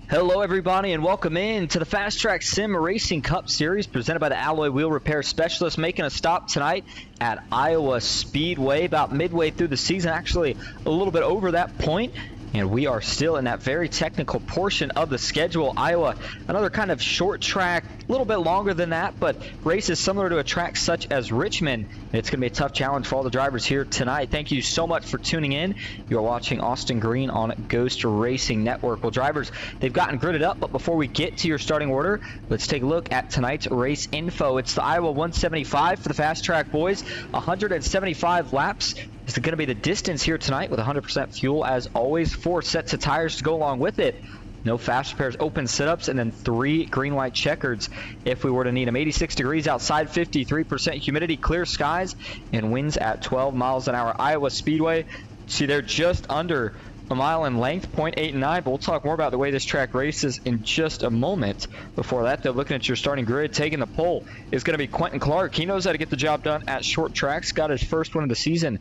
Hello everybody and welcome in to the FastTrack Sim Racing Cup Series presented by the Alloy Wheel Repair Specialist, making a stop tonight at Iowa Speedway about midway through the season, actually a little bit over that point. And we are still in that very technical portion of the schedule. Iowa, another kind of short track, a little bit longer than that, but races similar to a track such as Richmond. It's going to be a tough challenge for all the drivers here tonight. Thank you so much for tuning in. You are watching Austin Green on Ghost Racing Network. Well, drivers, they've gotten gridded up, but before we get to your starting order, let's take a look at tonight's race info. It's the Iowa 175 for the Fast Track boys, 175 laps. Is going to be the distance here tonight with 100% fuel as always. 4 sets of tires to go along with it. No fast repairs, open sit-ups, and then 3 green light checkers if we were to need them. 86 degrees outside, 53% humidity, clear skies, and winds at 12 miles an hour. Iowa Speedway, see they're just under a mile in length, 0.89, but we'll talk more about the way this track races in just a moment. Before that, though, looking at your starting grid, taking the pole is going to be Quentin Clark. He knows how to get the job done at short tracks, got his first one of the season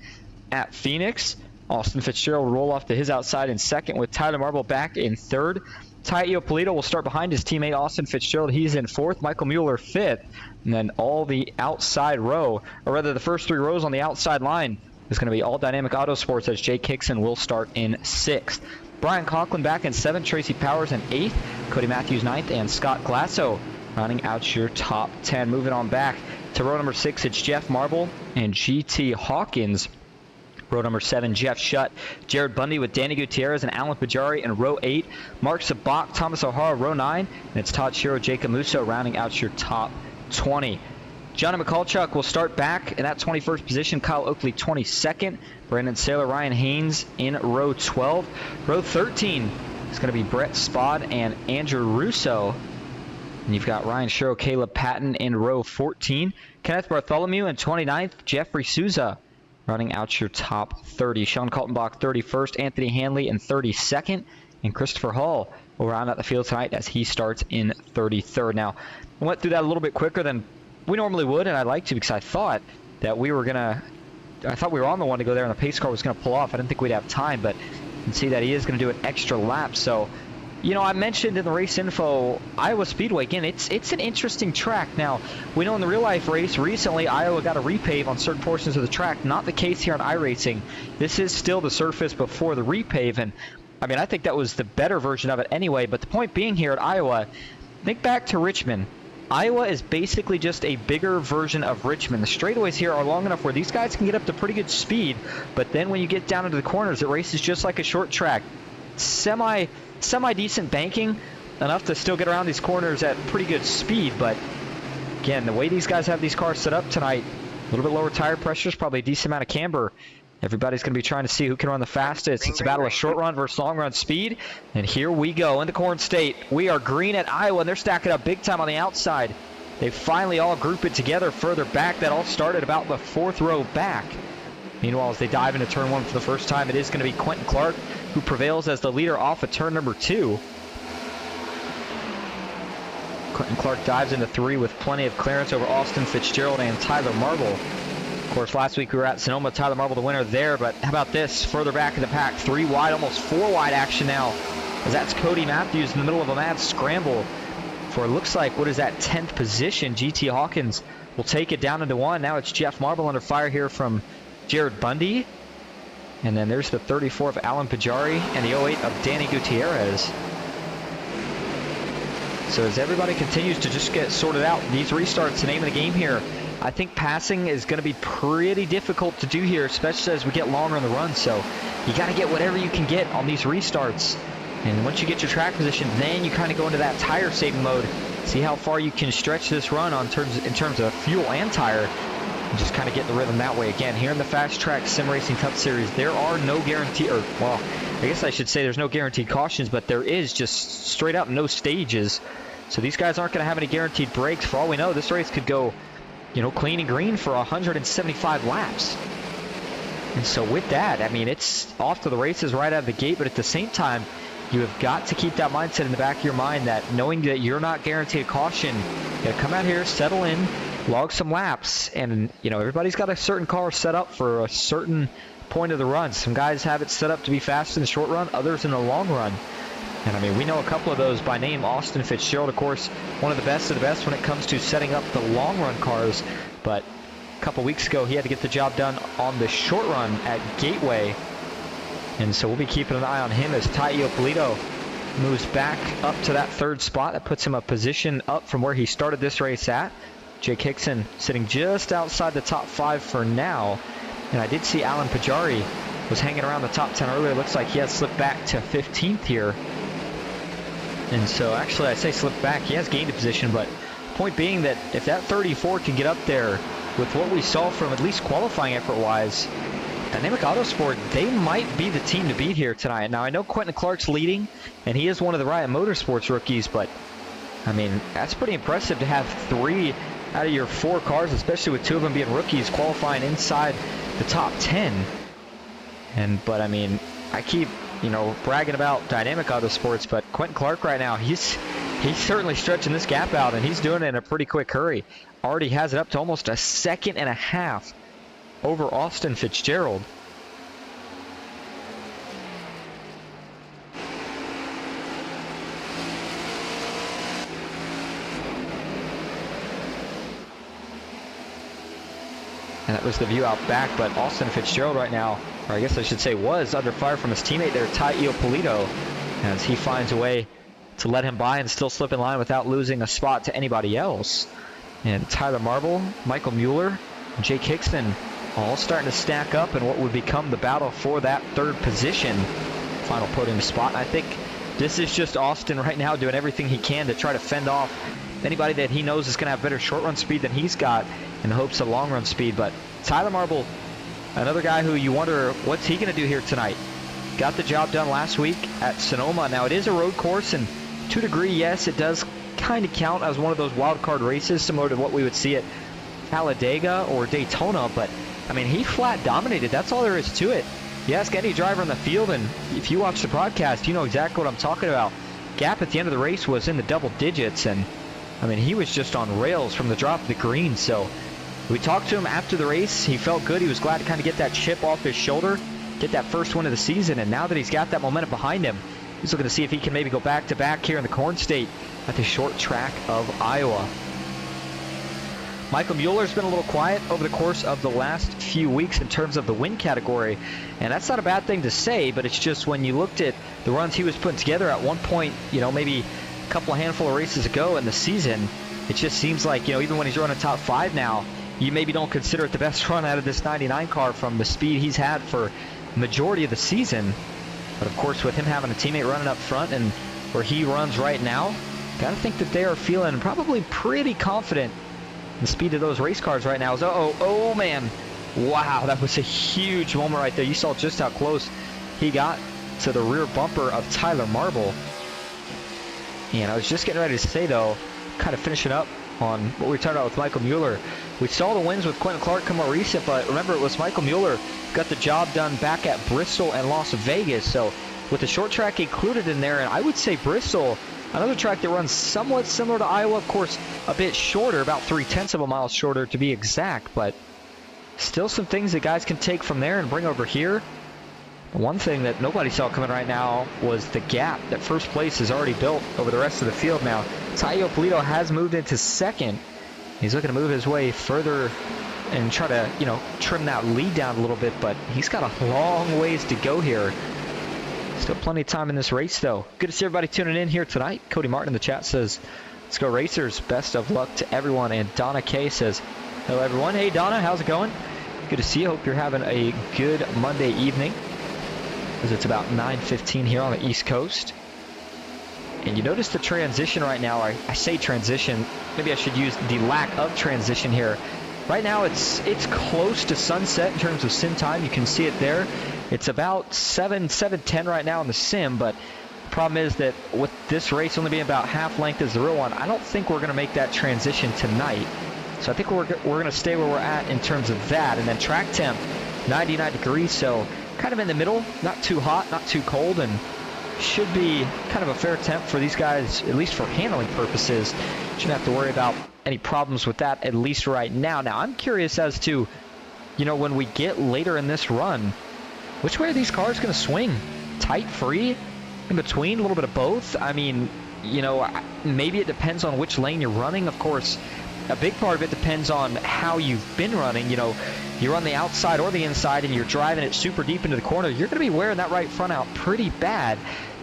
at Phoenix. Austin Fitzgerald will roll off to his outside in second with Tyler Marble back in third. Ty Iopolito will start behind his teammate Austin Fitzgerald. He's in fourth. Michael Mueller fifth. And then all the outside row, or rather the first 3 rows on the outside line, is going to be all Dynamic Autosports as Jake Hickson will start in sixth. Brian Conklin back in seventh. Tracy Powers in eighth. Cody Matthews ninth. And Scott Glasso rounding out your top 10. Moving on back to row number 6, it's Jeff Marble and GT Hawkins. Row number 7, Jeff Shutt, Jared Bundy with Danny Gutierrez and Alan Pajari in row 8. Mark Sabak, Thomas O'Hara, row 9. And it's Todd Shiro, Jacob Musso rounding out your top 20. Johnny McCulchuk will start back in that 21st position. Kyle Oakley 22nd. Brandon Saylor, Ryan Haynes in row 12. Row 13 is going to be Brett Spod and Andrew Russo. And you've got Ryan Shiro, Caleb Patton in row 14. Kenneth Bartholomew in 29th. Jeffrey Souza running out your top 30. Sean Kaltenbach 31st. Anthony Hanley in 32nd. And Christopher Hall will round out the field tonight as he starts in 33rd. Now, I went through that a little bit quicker than we normally would, and I'd like to because I thought that we were on the one to go there and the pace car was going to pull off. I didn't think we'd have time, but you can see that he is going to do an extra lap. So, you know, I mentioned in the race info, Iowa Speedway, again, it's an interesting track. Now, we know in the real life race, recently Iowa got a repave on certain portions of the track. Not the case here on iRacing. This is still the surface before the repave, and I mean, I think that was the better version of it anyway, but the point being here at Iowa, think back to Richmond. Iowa is basically just a bigger version of Richmond. The straightaways here are long enough where these guys can get up to pretty good speed, but then when you get down into the corners, it races just like a short track. Semi-decent banking, enough to still get around these corners at pretty good speed, but again, the way these guys have these cars set up tonight, a little bit lower tire pressures, probably a decent amount of camber. Everybody's going to be trying to see who can run the fastest. It's a battle of short run versus long run speed. And here we go into Corn State. We are green at Iowa, and they're stacking up big time on the outside. They finally all group it together further back. That all started about the 4th row back. Meanwhile, as they dive into turn 1 for the first time, it is going to be Quentin Clark who prevails as the leader off of turn number 2. Quentin Clark dives into 3 with plenty of clearance over Austin Fitzgerald and Tyler Marble. Of course, last week we were at Sonoma. Tyler Marble the winner there, but how about this? Further back in the pack, 3 wide, almost 4 wide action now, as that's Cody Matthews in the middle of a mad scramble for, it looks like, what is that, 10th position. GT Hawkins will take it down into 1. Now it's Jeff Marble under fire here from Jared Bundy. And then there's the 34 of Alan Pajari and the 08 of Danny Gutierrez. So as everybody continues to just get sorted out, these restarts, the name of the game here. I think passing is going to be pretty difficult to do here, especially as we get longer in the run. So you got to get whatever you can get on these restarts. And once you get your track position, then you kind of go into that tire saving mode. See how far you can stretch this run in terms of fuel and tire. And just kind of get the rhythm that way. Again, here in the FastTrack Sim Racing Cup Series, there are no guarantee, or well, I guess I should say there's no guaranteed cautions, but there is just straight up no stages. So these guys aren't going to have any guaranteed breaks. For all we know, this race could go, you know, clean and green for 175 laps. And so with that, I mean, it's off to the races right out of the gate, but at the same time, you have got to keep that mindset in the back of your mind that knowing that you're not guaranteed a caution, you got to come out here, settle in, log some laps, and, you know, everybody's got a certain car set up for a certain point of the run. Some guys have it set up to be fast in the short run, others in the long run. And I mean, we know a couple of those by name. Austin Fitzgerald, of course, one of the best when it comes to setting up the long run cars. But a couple weeks ago, he had to get the job done on the short run at Gateway. And so we'll be keeping an eye on him as Ty Iopolito moves back up to that 3rd spot. That puts him a position up from where he started this race at. Jake Hickson sitting just outside the top 5 for now. And I did see Alan Pajari was hanging around the top 10 earlier. Looks like he has slipped back to 15th here. And so, actually, I say slipped back. He has gained a position, but point being that if that 34 can get up there with what we saw from at least qualifying effort-wise, Dynamic Autosport, they might be the team to beat here tonight. Now, I know Quentin Clark's leading, and he is one of the Riot Motorsports rookies, but, I mean, that's pretty impressive to have 3 out of your 4 cars, especially with 2 of them being rookies, qualifying inside the top 10. But, I mean, I keep, you know, bragging about Dynamic Autosports, but Quentin Clark right now, he's certainly stretching this gap out, and he's doing it in a pretty quick hurry. Already has it up to almost a 1.5 seconds over Austin Fitzgerald. And that was the view out back, but Austin Fitzgerald right now, or I guess I should say was, under fire from his teammate there, Ty Iopolito, as he finds a way to let him by and still slip in line without losing a spot to anybody else. And Tyler Marble, Michael Mueller, Jake Hickson all starting to stack up in what would become the battle for that third position. Final podium spot. I think this is just Austin right now doing everything he can to try to fend off anybody that he knows is going to have better short run speed than he's got in the hopes of long run speed. But Tyler Marble, another guy who you wonder what's he going to do here tonight. Got the job done last week at Sonoma. Now it is a road course, and to a degree, yes, it does kind of count as one of those wild card races similar to what we would see at Talladega or Daytona. But I mean, he flat dominated. That's all there is to it. You ask any driver in the field, and if you watch the broadcast, you know exactly what I'm talking about. Gap at the end of the race was in the double digits, and I mean, he was just on rails from the drop to the green. So we talked to him after the race. He felt good. He was glad to kind of get that chip off his shoulder, get that first win of the season. And now that he's got that momentum behind him, he's looking to see if he can maybe go back-to-back here in the Corn State at the short track of Iowa. Michael Mueller's been a little quiet over the course of the last few weeks in terms of the win category, and that's not a bad thing to say, but it's just when you looked at the runs he was putting together at one point, you know, maybe a couple of handful of races ago in the season, it just seems like, you know, even when he's running top 5 now, you maybe don't consider it the best run out of this 99 car from the speed he's had for the majority of the season. But of course, with him having a teammate running up front and where he runs right now, gotta think that they are feeling probably pretty confident. The speed of those race cars right now is, oh man, wow, that was a huge moment right there. You saw just how close he got to the rear bumper of Tyler Marble. And I was just getting ready to say, though, kind of finishing up on what we were talking about with Michael Mueller. We saw the wins with Quentin Clark come more recent, but remember, it was Michael Mueller got the job done back at Bristol and Las Vegas. So with the short track included in there, and I would say Bristol, another track that runs somewhat similar to Iowa, of course, a bit shorter, about 0.3 of a mile shorter to be exact, but still some things that guys can take from there and bring over here. One thing that nobody saw coming right now was the gap that first place has already built over the rest of the field now. Taio Polito has moved into second. He's looking to move his way further and try to, you know, trim that lead down a little bit, but he's got a long ways to go here. Still plenty of time in this race, though. Good to see everybody tuning in here tonight. Cody Martin in the chat says, let's go Racers. Best of luck to everyone. And Donna K says, hello, everyone. Hey, Donna, how's it going? Good to see you. Hope you're having a good Monday evening, as it's about 9:15 here on the East Coast. And you notice the transition right now. I say transition. Maybe I should use the lack of transition here. Right now, it's close to sunset in terms of sim time. You can see it there. It's about 7:10 right now in the sim, but the problem is that with this race only being about half length as the real one, I don't think we're going to make that transition tonight. So I think we're going to stay where we're at in terms of that. And then track temp, 99 degrees, so kind of in the middle, not too hot, not too cold, and should be kind of a fair temp for these guys, at least for handling purposes. Shouldn't have to worry about any problems with that, at least right now. Now, I'm curious as to, you know, when we get later in this run, which way are these cars going to swing? Tight, free, in between, a little bit of both? I mean, you know, maybe it depends on which lane you're running. Of course, a big part of it depends on how you've been running. You know, you run the outside or the inside and you're driving it super deep into the corner, you're going to be wearing that right front out pretty bad.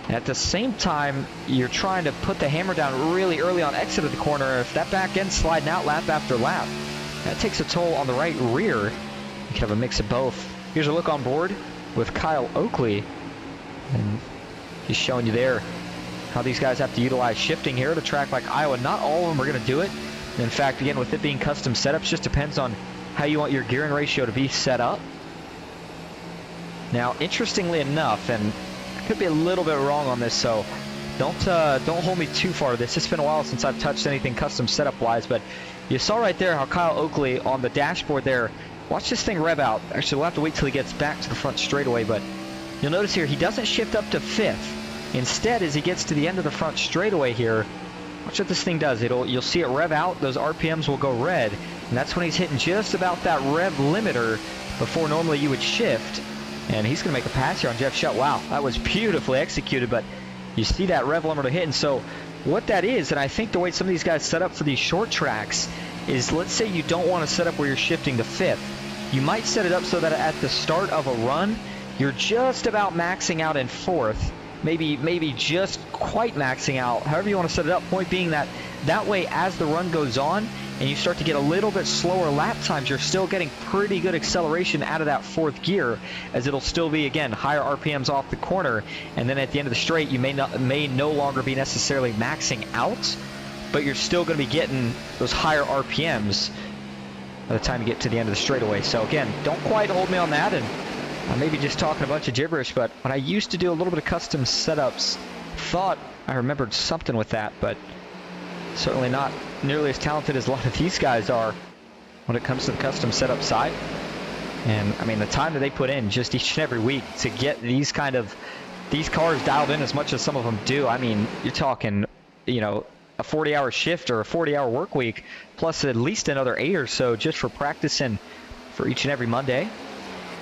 And at the same time, you're trying to put the hammer down really early on exit of the corner. If that back end's sliding out lap after lap, that takes a toll on the right rear. You can have a mix of both. Here's a look on board with Kyle Oakley, and he's showing you there how these guys have to utilize shifting here at a track like Iowa. Not all of them are going to do it. And in fact, again, with it being custom setups, just depends on how you want your gearing ratio to be set up. Now, interestingly enough, and I could be a little bit wrong on this, so don't hold me too far to this. It's been a while since I've touched anything custom setup wise, but you saw right there how Kyle Oakley on the dashboard there. Watch this thing rev out. Actually, we'll have to wait till he gets back to the front straightaway, but you'll notice here he doesn't shift up to fifth. Instead, as he gets to the end of the front straightaway here, watch what this thing does. You'll see it rev out. Those RPMs will go red, and that's when he's hitting just about that rev limiter before normally you would shift. And he's going to make a pass here on Jeff Shutt. Wow, that was beautifully executed, but you see that rev limiter hit. And so what that is, and I think the way some of these guys set up for these short tracks is, let's say you don't want to set up where you're shifting to fifth. You might set it up so that at the start of a run, you're just about maxing out in fourth. maybe just quite maxing out, however you want to set it up. Point being that way, as the run goes on and you start to get a little bit slower lap times, you're still getting pretty good acceleration out of that fourth gear, as it'll still be, again, higher RPMs off the corner, and then at the end of the straight you may no longer be necessarily maxing out, but you're still going to be getting those higher RPMs by the time you get to the end of the straightaway. So again, don't quite hold me on that, and I may be just talking a bunch of gibberish, but when I used to do a little bit of custom setups, thought I remembered something with that, but certainly not nearly as talented as a lot of these guys are when it comes to the custom setup side. And I mean, the time that they put in just each and every week to get these cars dialed in as much as some of them do, I mean, you're talking, you know, a 40-hour shift or a 40-hour work week, plus at least another 8 or so just for practicing for each and every Monday.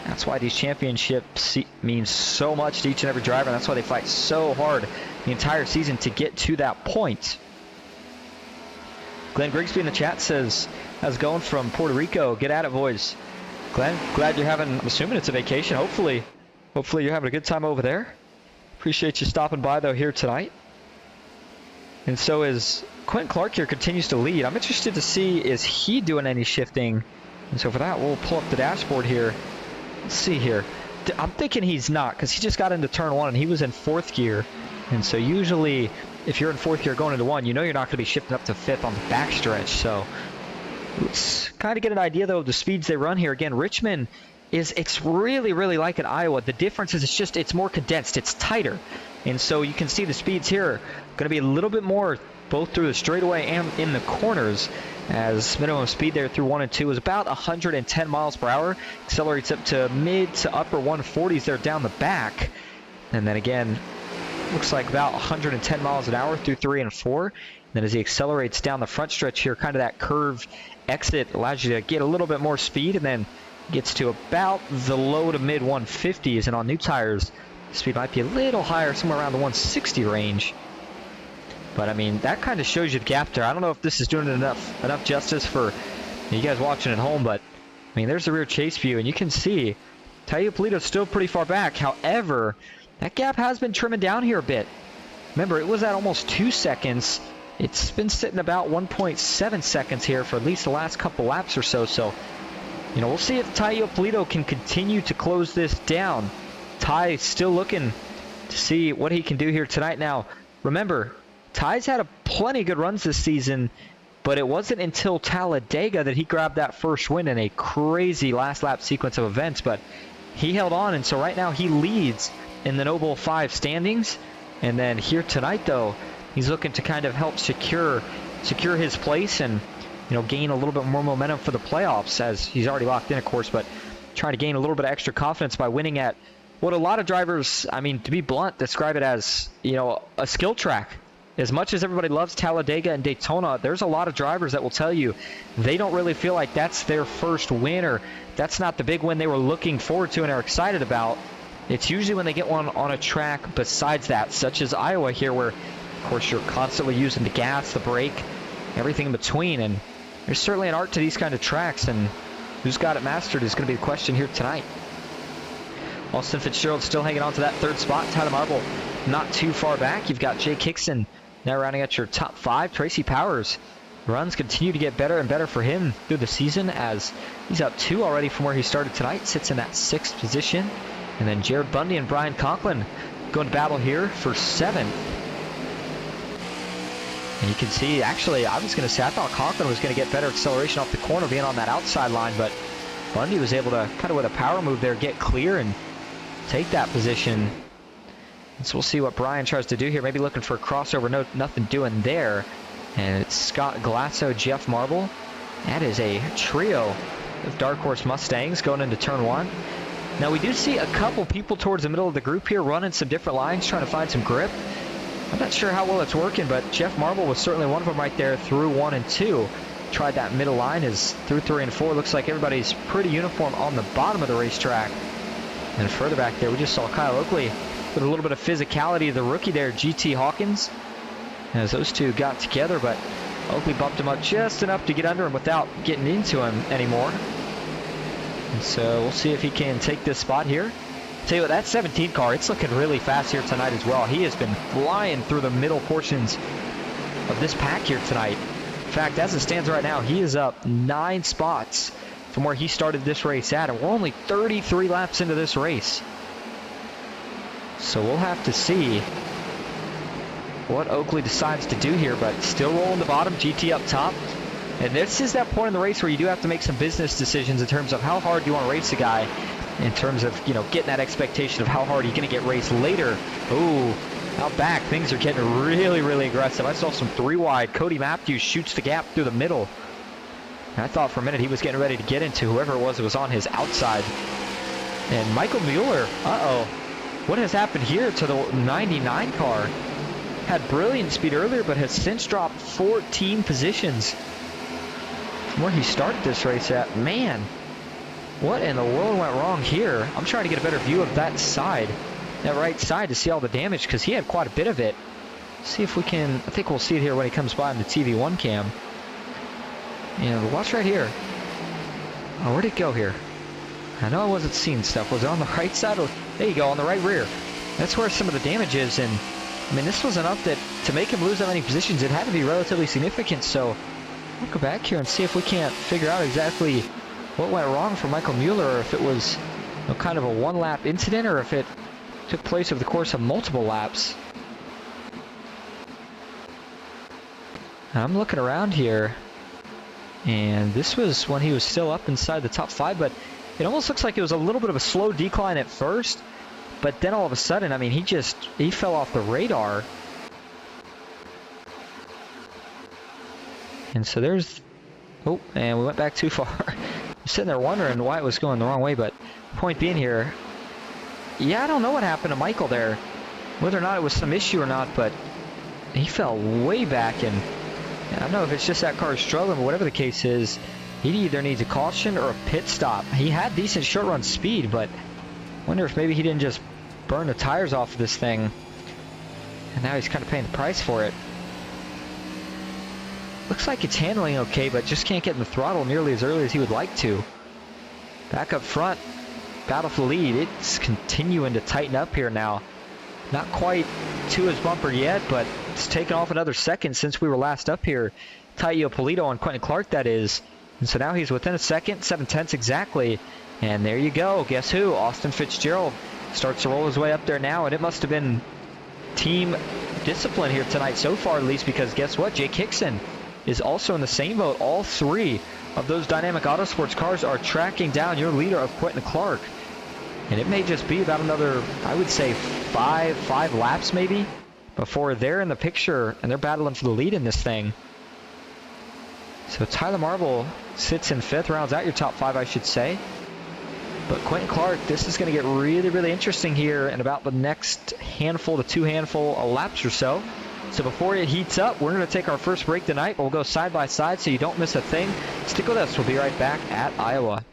That's why these championships mean so much to each and every driver, and that's why they fight so hard the entire season to get to that point. Glenn Grigsby in the chat says, how's it going from Puerto Rico? Get at it, boys. Glenn, glad you're having, I'm assuming it's a vacation. Hopefully you're having a good time over there. Appreciate you stopping by, though, here tonight. And so is Quentin Clark here, continues to lead. I'm interested to see, is he doing any shifting? And so for that, we'll pull up the dashboard here. Let's see here. I'm thinking he's not, because he just got into turn 1 and he was in 4th gear. And so usually, if you're in 4th gear going into 1, you know you're not going to be shifting up to 5th on the backstretch. So let's kind of get an idea, though, of the speeds they run here. Again, Richmond it's really, really like in Iowa. The difference is it's more condensed. It's tighter. And so you can see the speeds here going to be a little bit more both through the straightaway and in the corners, as minimum speed there through 1 and 2 is about 110 miles per hour. Accelerates up to mid to upper 140s there down the back. And then again, looks like about 110 miles an hour through 3 and 4. And then as he accelerates down the front stretch here, kind of that curved exit allows you to get a little bit more speed, and then gets to about the low to mid 150s. And on new tires, the speed might be a little higher, somewhere around the 160 range. But I mean, that kind of shows you the gap there. I don't know if this is doing enough justice for you guys watching at home, but I mean, there's the rear chase view, and you can see Taio Polito's still pretty far back. However, that gap has been trimming down here a bit. Remember, it was at almost 2 seconds. It's been sitting about 1.7 seconds here for at least the last couple laps or so. So, you know, we'll see if Taio Polito can continue to close this down. Ty still looking to see what he can do here tonight. Now, remember, Ty's had plenty good runs this season, but it wasn't until Talladega that he grabbed that first win in a crazy last lap sequence of events. But he held on, and so right now he leads in the Noble 5 standings. And then here tonight, though, he's looking to kind of help secure his place and, you know, gain a little bit more momentum for the playoffs, as he's already locked in, of course, but trying to gain a little bit of extra confidence by winning at what a lot of drivers, I mean, to be blunt, describe it as, you know, a skill track. As much as everybody loves Talladega and Daytona, there's a lot of drivers that will tell you they don't really feel like that's their first win, or that's not the big win they were looking forward to and are excited about. It's usually when they get one on a track besides that, such as Iowa here, where, of course, you're constantly using the gas, the brake, everything in between. And there's certainly an art to these kind of tracks, and who's got it mastered is going to be the question here tonight. Austin Fitzgerald still hanging on to that 3rd spot. Tyler Marble not too far back. You've got Jake Hickson now rounding out your top 5. Tracy Powers, runs continue to get better and better for him through the season, as he's up 2 already from where he started tonight. Sits in that 6th position. And then Jared Bundy and Brian Conklin going to battle here for 7th. And you can see, actually, I was going to say, I thought Conklin was going to get better acceleration off the corner being on that outside line, but Bundy was able to, kind of with a power move there, get clear and take that position. And so we'll see what Brian tries to do here. Maybe looking for a crossover. No, nothing doing there. And it's Scott Glasso, Jeff Marble. That is a trio of Dark Horse Mustangs going into turn 1. Now, we do see a couple people towards the middle of the group here running some different lines, trying to find some grip. I'm not sure how well it's working, but Jeff Marble was certainly one of them right there through 1 and 2. Tried that middle line. As through 3 and 4, looks like everybody's pretty uniform on the bottom of the racetrack. And further back there, we just saw Kyle Oakley with a little bit of physicality. The rookie there, GT Hawkins, as those two got together, but Oakley bumped him up just enough to get under him without getting into him anymore. And so we'll see if he can take this spot here. Tell you what, that 17 car, it's looking really fast here tonight as well. He has been flying through the middle portions of this pack here tonight. In fact, as it stands right now, he is up 9 spots from where he started this race at, and we're only 33 laps into this race. So we'll have to see what Oakley decides to do here, but still rolling the bottom, GT up top. And this is that point in the race where you do have to make some business decisions in terms of how hard you want to race a guy, in terms of, you know, getting that expectation of how hard you're going to get raced later. Ooh, out back, things are getting really, really aggressive. I saw some 3 wide. Cody Matthews shoots the gap through the middle. And I thought for a minute he was getting ready to get into whoever it was that was on his outside. And Michael Mueller, what has happened here to the 99 car? Had brilliant speed earlier, but has since dropped 14 positions from where he started this race at. Man, what in the world went wrong here? I'm trying to get a better view of that side, that right side, to see all the damage, because he had quite a bit of it. See if we can, I think we'll see it here when he comes by on the TV1 cam. And watch right here. Oh, where'd it go here? I know I wasn't seeing stuff. Was it on the right side? Or, there you go, on the right rear. That's where some of the damage is, and I mean, this was enough that to make him lose that many positions, it had to be relatively significant. So we'll go back here and see if we can't figure out exactly what went wrong for Michael Mueller, or if it was, you know, kind of a 1-lap incident, or if it took place over the course of multiple laps. I'm looking around here, and this was when he was still up inside the top 5, but it almost looks like it was a little bit of a slow decline at first. But then all of a sudden, I mean, he fell off the radar. And so there's, oh, and we went back too far. I'm sitting there wondering why it was going the wrong way, but point being here, yeah, I don't know what happened to Michael there, whether or not it was some issue or not, but he fell way back, and I don't know if it's just that car struggling, but whatever the case is, he either needs a caution or a pit stop. He had decent short run speed, but wonder if maybe he didn't just burn the tires off of this thing, and now he's kind of paying the price for it. Looks like it's handling okay, but just can't get in the throttle nearly as early as he would like to. Back up front, battle for the lead. It's continuing to tighten up here now. Not quite to his bumper yet, but it's taken off another second since we were last up here. Taio Polito and Quentin Clark, that is. And so now he's within a second, 7/10 exactly. And there you go. Guess who? Austin Fitzgerald starts to roll his way up there now, and it must have been team discipline here tonight so far, at least, because guess what? Jake Hickson is also in the same boat. All 3 of those Dynamic Autosports cars are tracking down your leader of Quentin Clark. And it may just be about another, I would say, five laps maybe before they're in the picture and they're battling for the lead in this thing. So Tyler Marble sits in 5th, rounds out your top 5, I should say. But Quentin Clark, this is going to get really, really interesting here in about the next handful to 2 handful of laps or so. So before it heats up, we're going to take our first break tonight. We'll go side by side so you don't miss a thing. Stick with us. We'll be right back at Iowa.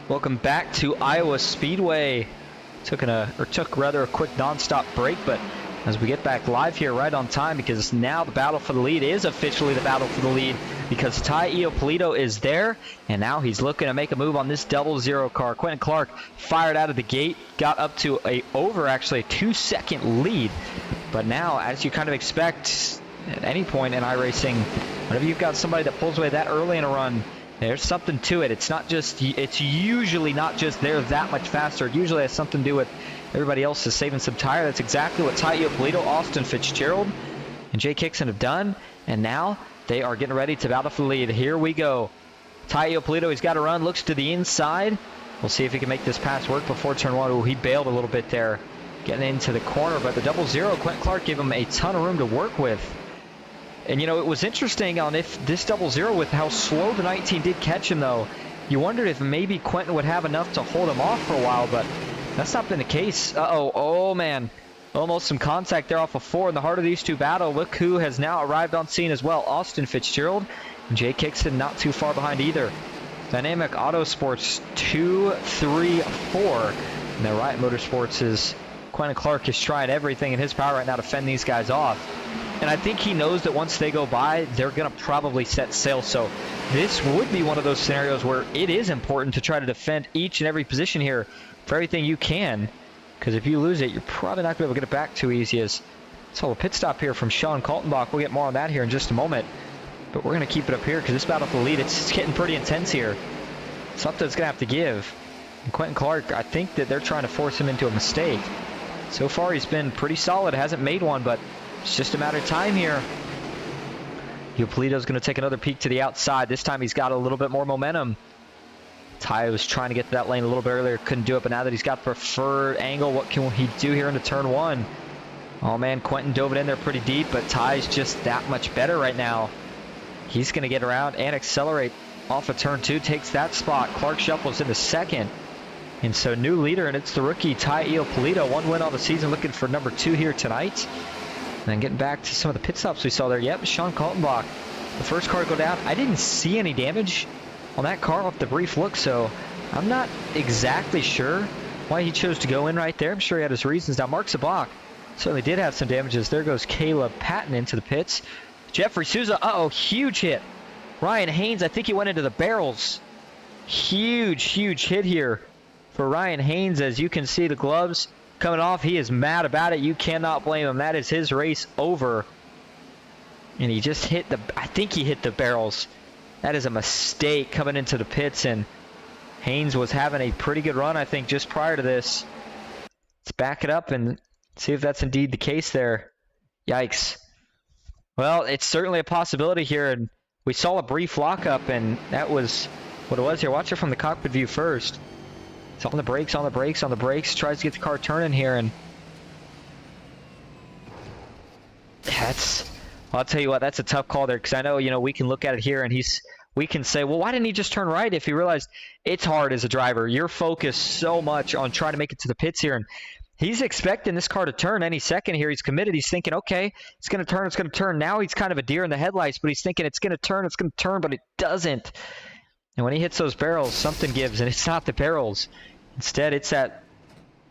Welcome back to Iowa Speedway. Took rather a quick non-stop break, but as we get back live here right on time, because now the battle for the lead is officially the battle for the lead, because Ty Iopolito is there, and now he's looking to make a move on this 00 car. Quentin Clark fired out of the gate, got up to a 2-second lead, but now, as you kind of expect at any point in iRacing, whenever you've got somebody that pulls away that early in a run, there's something to it. It's usually not just they're that much faster. It usually has something to do with everybody else is saving some tire. That's exactly what Ty Iopolito, Austin Fitzgerald, and Jay Kickson have done. And now they are getting ready to battle for the lead. Here we go. Ty Iopolito, he's got to run, looks to the inside. We'll see if he can make this pass work before turn one. Ooh, he bailed a little bit there, getting into the corner. But the 00, Quentin Clark gave him a ton of room to work with. And, you know, it was interesting on if this 00, with how slow the 19 did catch him, though, you wondered if maybe Quentin would have enough to hold him off for a while, but that's not been the case. Oh, man. Almost some contact there off of 4 in the heart of these two battle. Look who has now arrived on scene as well. Austin Fitzgerald and Jay Kickson not too far behind either. Dynamic Autosports 2, 3, 4. And then Riot Motorsports is Quentin Clark is trying everything in his power right now to fend these guys off. And I think he knows that once they go by, they're going to probably set sail. So this would be one of those scenarios where it is important to try to defend each and every position here for everything you can. Because if you lose it, you're probably not going to be able to get it back too easy. As saw a pit stop here from Sean Kaltenbach. We'll get more on that here in just a moment. But we're going to keep it up here because this battle for the lead, it's getting pretty intense here. Something's going to have to give. And Quentin Clark, I think that they're trying to force him into a mistake. So far, he's been pretty solid. Hasn't made one, but it's just a matter of time here. Iopolito's going to take another peek to the outside. This time he's got a little bit more momentum. Ty was trying to get to that lane a little bit earlier. Couldn't do it, but now that he's got preferred angle, what can he do here into turn one? Oh, man, Quentin dove it in there pretty deep, but Ty's just that much better right now. He's going to get around and accelerate off of turn two. Takes that spot. Clark shuffles into second. And so new leader, and it's the rookie Ty Iopolito. 1 win on the season, looking for number 2 here tonight. And then getting back to some of the pit stops we saw there. Yep, Sean Kaltenbach, the first car to go down. I didn't see any damage on that car off the brief look, so I'm not exactly sure why he chose to go in right there. I'm sure he had his reasons. Now, Mark Zabak certainly did have some damages. There goes Caleb Patton into the pits. Jeffrey Souza, huge hit. Ryan Haynes, I think he went into the barrels. Huge hit here for Ryan Haynes. As you can see, the gloves coming off. He is mad about it. You cannot blame him. That is his race over. And he just hit I think he hit the barrels. That is a mistake coming into the pits, and Haynes was having a pretty good run, I think, just prior to this. Let's back it up and see if that's indeed the case there. Yikes. Well, it's certainly a possibility here, and we saw a brief lockup, and that was what it was here. Watch it from the cockpit view first. It's on the brakes, tries to get the car turning here, and I'll tell you what, that's a tough call there, because I know, we can look at it here, and we can say, well, why didn't he just turn right if he realized it's hard as a driver? You're focused so much on trying to make it to the pits here, and he's expecting this car to turn any second here. He's committed. He's thinking, okay, it's going to turn. Now he's kind of a deer in the headlights, but he's thinking it's going to turn, but it doesn't. And when he hits those barrels, something gives, and it's not the barrels. Instead, it's that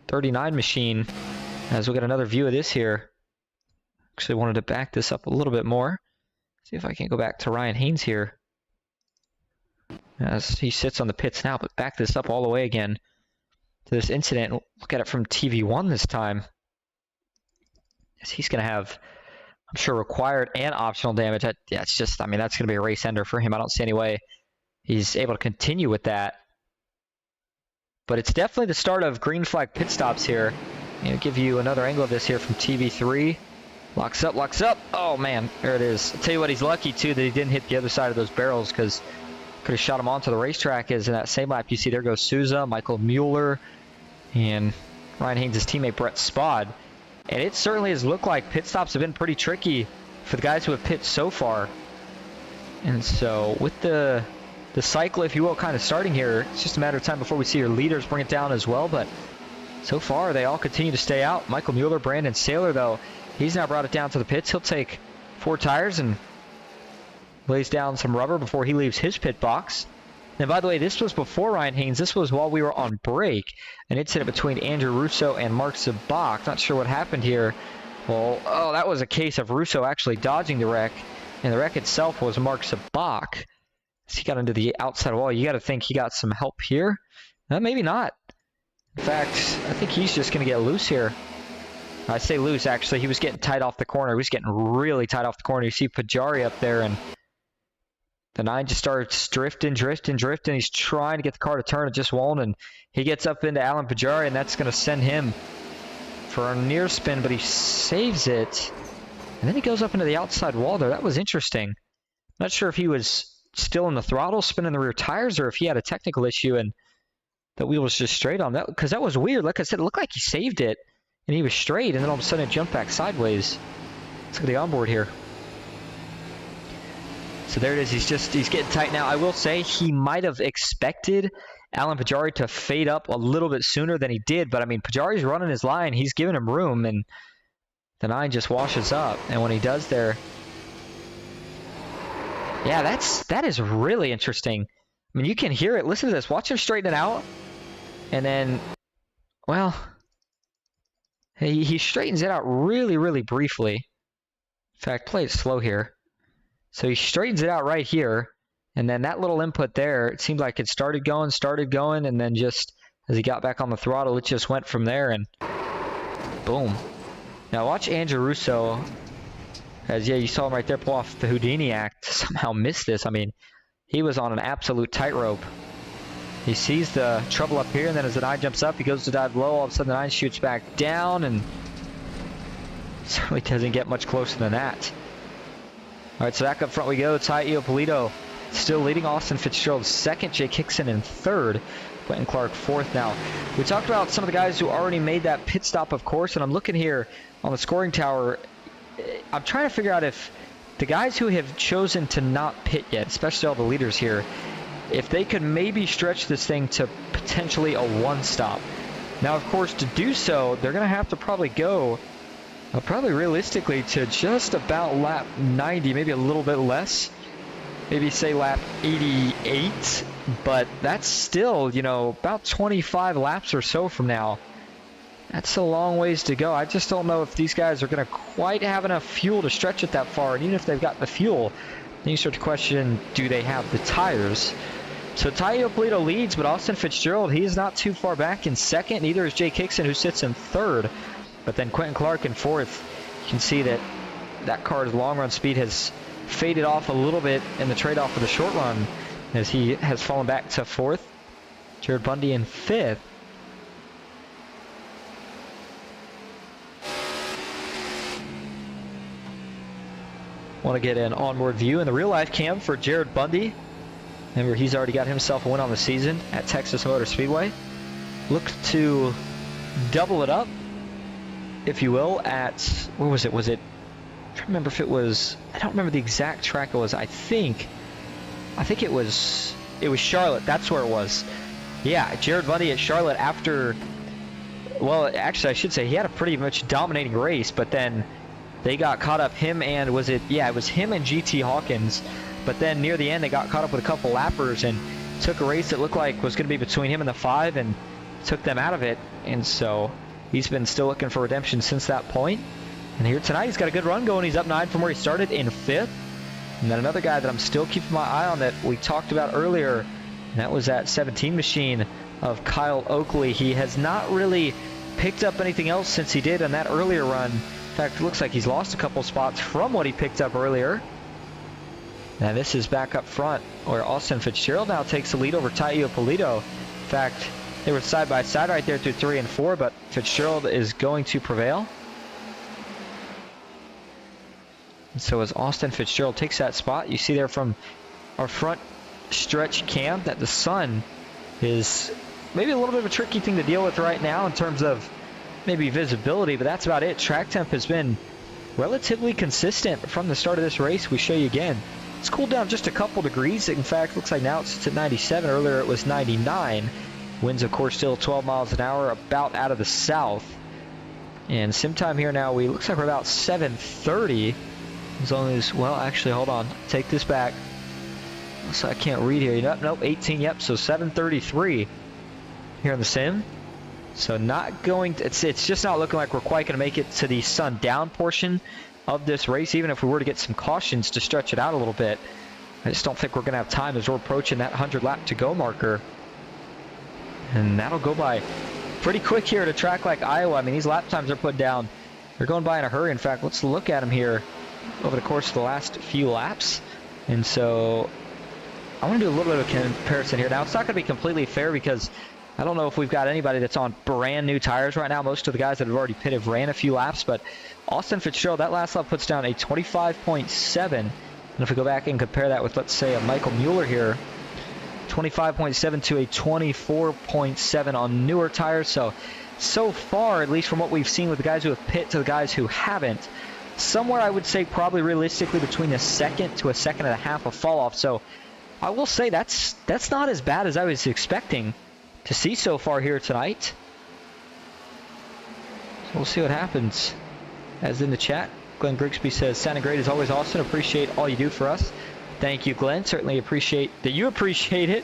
39 machine. As we'll get another view of this here. Actually wanted to back this up a little bit more. See if I can go back to Ryan Haynes here. As he sits on the pits now, but back this up all the way again to this incident. Look at it from TV1 this time. As he's going to have, I'm sure, required and optional damage. It's just, that's going to be a race ender for him. I don't see any way he's able to continue with that. But it's definitely the start of green flag pit stops here. Give you another angle of this here from TV3. Locks up. Oh, man, there it is. I'll tell you what, he's lucky, too, that he didn't hit the other side of those barrels, because could have shot him onto the racetrack. As in that same lap, you see there goes Souza, Michael Mueller, and Ryan Haynes' teammate Brett Spod. And it certainly has looked like pit stops have been pretty tricky for the guys who have pit so far. And so with the cycle, if you will, kind of starting here, it's just a matter of time before we see your leaders bring it down as well. But so far, they all continue to stay out. Michael Mueller, Brandon Saylor, though, he's now brought it down to the pits. He'll take 4 tires and lays down some rubber before he leaves his pit box. And by the way, this was before Ryan Haynes. This was while we were on break. An incident between Andrew Russo and Mark Zabak. Not sure what happened here. Well, oh, that was a case of Russo actually dodging the wreck. And the wreck itself was Mark Zabak. He got into the outside wall. You got to think he got some help here. Maybe not. In fact, I think he's just going to get loose here. I say loose, actually. He was getting tight off the corner. He was getting really tight off the corner. You see Pajari up there, and the 9 just starts drifting. He's trying to get the car to turn. It just won't, and he gets up into Alan Pajari, and that's going to send him for a near spin, but he saves it. And then he goes up into the outside wall there. That was interesting. Not sure if he was still in the throttle, spinning the rear tires, or if he had a technical issue and the wheel was just straight on that, because that was weird. Like I said, it looked like he saved it and he was straight, and then all of a sudden it jumped back sideways. Let's look at the onboard here. So there it is. He's getting tight now. I will say he might have expected Alan Pajari to fade up a little bit sooner than he did, but I mean, Pajari's running his line. He's giving him room, and the 9 just washes up. And when he does there, yeah, that is really interesting. I mean, you can hear it. Listen to this. Watch him straighten it out. And then, well, he straightens it out really, really briefly. In fact, play it slow here. So he straightens it out right here. And then that little input there, it seemed like it started going, and then just as he got back on the throttle, it just went from there, and boom. Now watch Andrew Russo, as yeah, you saw him right there pull off the Houdini act, somehow missed this. I mean, he was on an absolute tightrope. He sees the trouble up here, and then as the 9 jumps up, he goes to dive low. All of a sudden, the 9 shoots back down, and certainly doesn't get much closer than that. All right, so back up front we go. Tai Iopolito still leading. Austin Fitzgerald second. Jake Hickson in third. Quentin Clark fourth. Now, we talked about some of the guys who already made that pit stop, of course, and I'm looking here on the scoring tower. I'm trying to figure out if the guys who have chosen to not pit yet, especially all the leaders here, if they could maybe stretch this thing to potentially a 1-stop. Now, of course, to do so, they're going to have to probably go, probably realistically, to just about lap 90, maybe a little bit less. Maybe say lap 88, but that's still, you know, about 25 laps or so from now. That's a long ways to go. I just don't know if these guys are going to quite have enough fuel to stretch it that far. And even if they've got the fuel, then you start to question, do they have the tires? So Tai Iopolito leads, but Austin Fitzgerald, he is not too far back in second. Neither is Jake Hickson, who sits in third. But then Quentin Clark in fourth. You can see that that car's long run speed has faded off a little bit in the trade-off for the short run, as he has fallen back to fourth. Jared Bundy in fifth. Want to get an onboard view in the real-life cam for Jared Bundy. Remember, he's already got himself a win on the season at Texas Motor Speedway. Looks to double it up, if you will, at, where was it? Was it, I don't remember if it was, I don't remember the exact track it was. I think it was Charlotte. That's where it was. Yeah, Jared Bundy at Charlotte after, well, actually, I should say he had a pretty much dominating race, but then they got caught up, him and, was it, yeah, it was him and GT Hawkins. But then near the end, they got caught up with a couple lappers and took a race that looked like was going to be between him and the 5 and took them out of it. And so he's been still looking for redemption since that point. And here tonight, he's got a good run going. He's up 9 from where he started in 5th. And then another guy that I'm still keeping my eye on that we talked about earlier, and that was that 17 machine of Kyle Oakley. He has not really picked up anything else since he did on that earlier run. In fact, it looks like he's lost a couple spots from what he picked up earlier. Now this is back up front, where Austin Fitzgerald now takes the lead over Tai Iopolito. In fact, they were side by side right there through 3 and 4, but Fitzgerald is going to prevail. And so as Austin Fitzgerald takes that spot, you see there from our front stretch cam that the sun is maybe a little bit of a tricky thing to deal with right now in terms of maybe visibility, but that's about it. Track temp has been relatively consistent from the start of this race. We show you again. It's cooled down just a couple degrees. In fact, looks like now it's at 97. Earlier it was 99. Winds, of course, still 12 miles an hour, about out of the south. And sim time here now, looks like we're about 7:30. As long as, well, actually, hold on. Take this back. So I can't read here. Nope, 18. Yep, so 7:33 here in the sim. So not going to, it's just not looking like we're quite going to make it to the sundown portion of this race, even if we were to get some cautions to stretch it out a little bit. I just don't think we're going to have time as we're approaching that 100 lap to go marker. And that'll go by pretty quick here at a track like Iowa. I mean, these lap times are put down. They're going by in a hurry. In fact, let's look at them here over the course of the last few laps. And so I want to do a little bit of a comparison here. Now, it's not going to be completely fair because I don't know if we've got anybody that's on brand new tires right now. Most of the guys that have already pitted have ran a few laps, but Austin Fitzgerald, that last lap puts down a 25.7. And if we go back and compare that with, let's say, a Michael Mueller here, 25.7 to a 24.7 on newer tires. So far, at least from what we've seen with the guys who have pit to the guys who haven't, somewhere I would say probably realistically between a second to a second and a half of fall off. So I will say that's not as bad as I was expecting to see so far here tonight. So we'll see what happens. As in the chat, Glenn Grigsby says, sounding great as always, Austin. Appreciate all you do for us. Thank you, Glenn. Certainly appreciate that you appreciate it.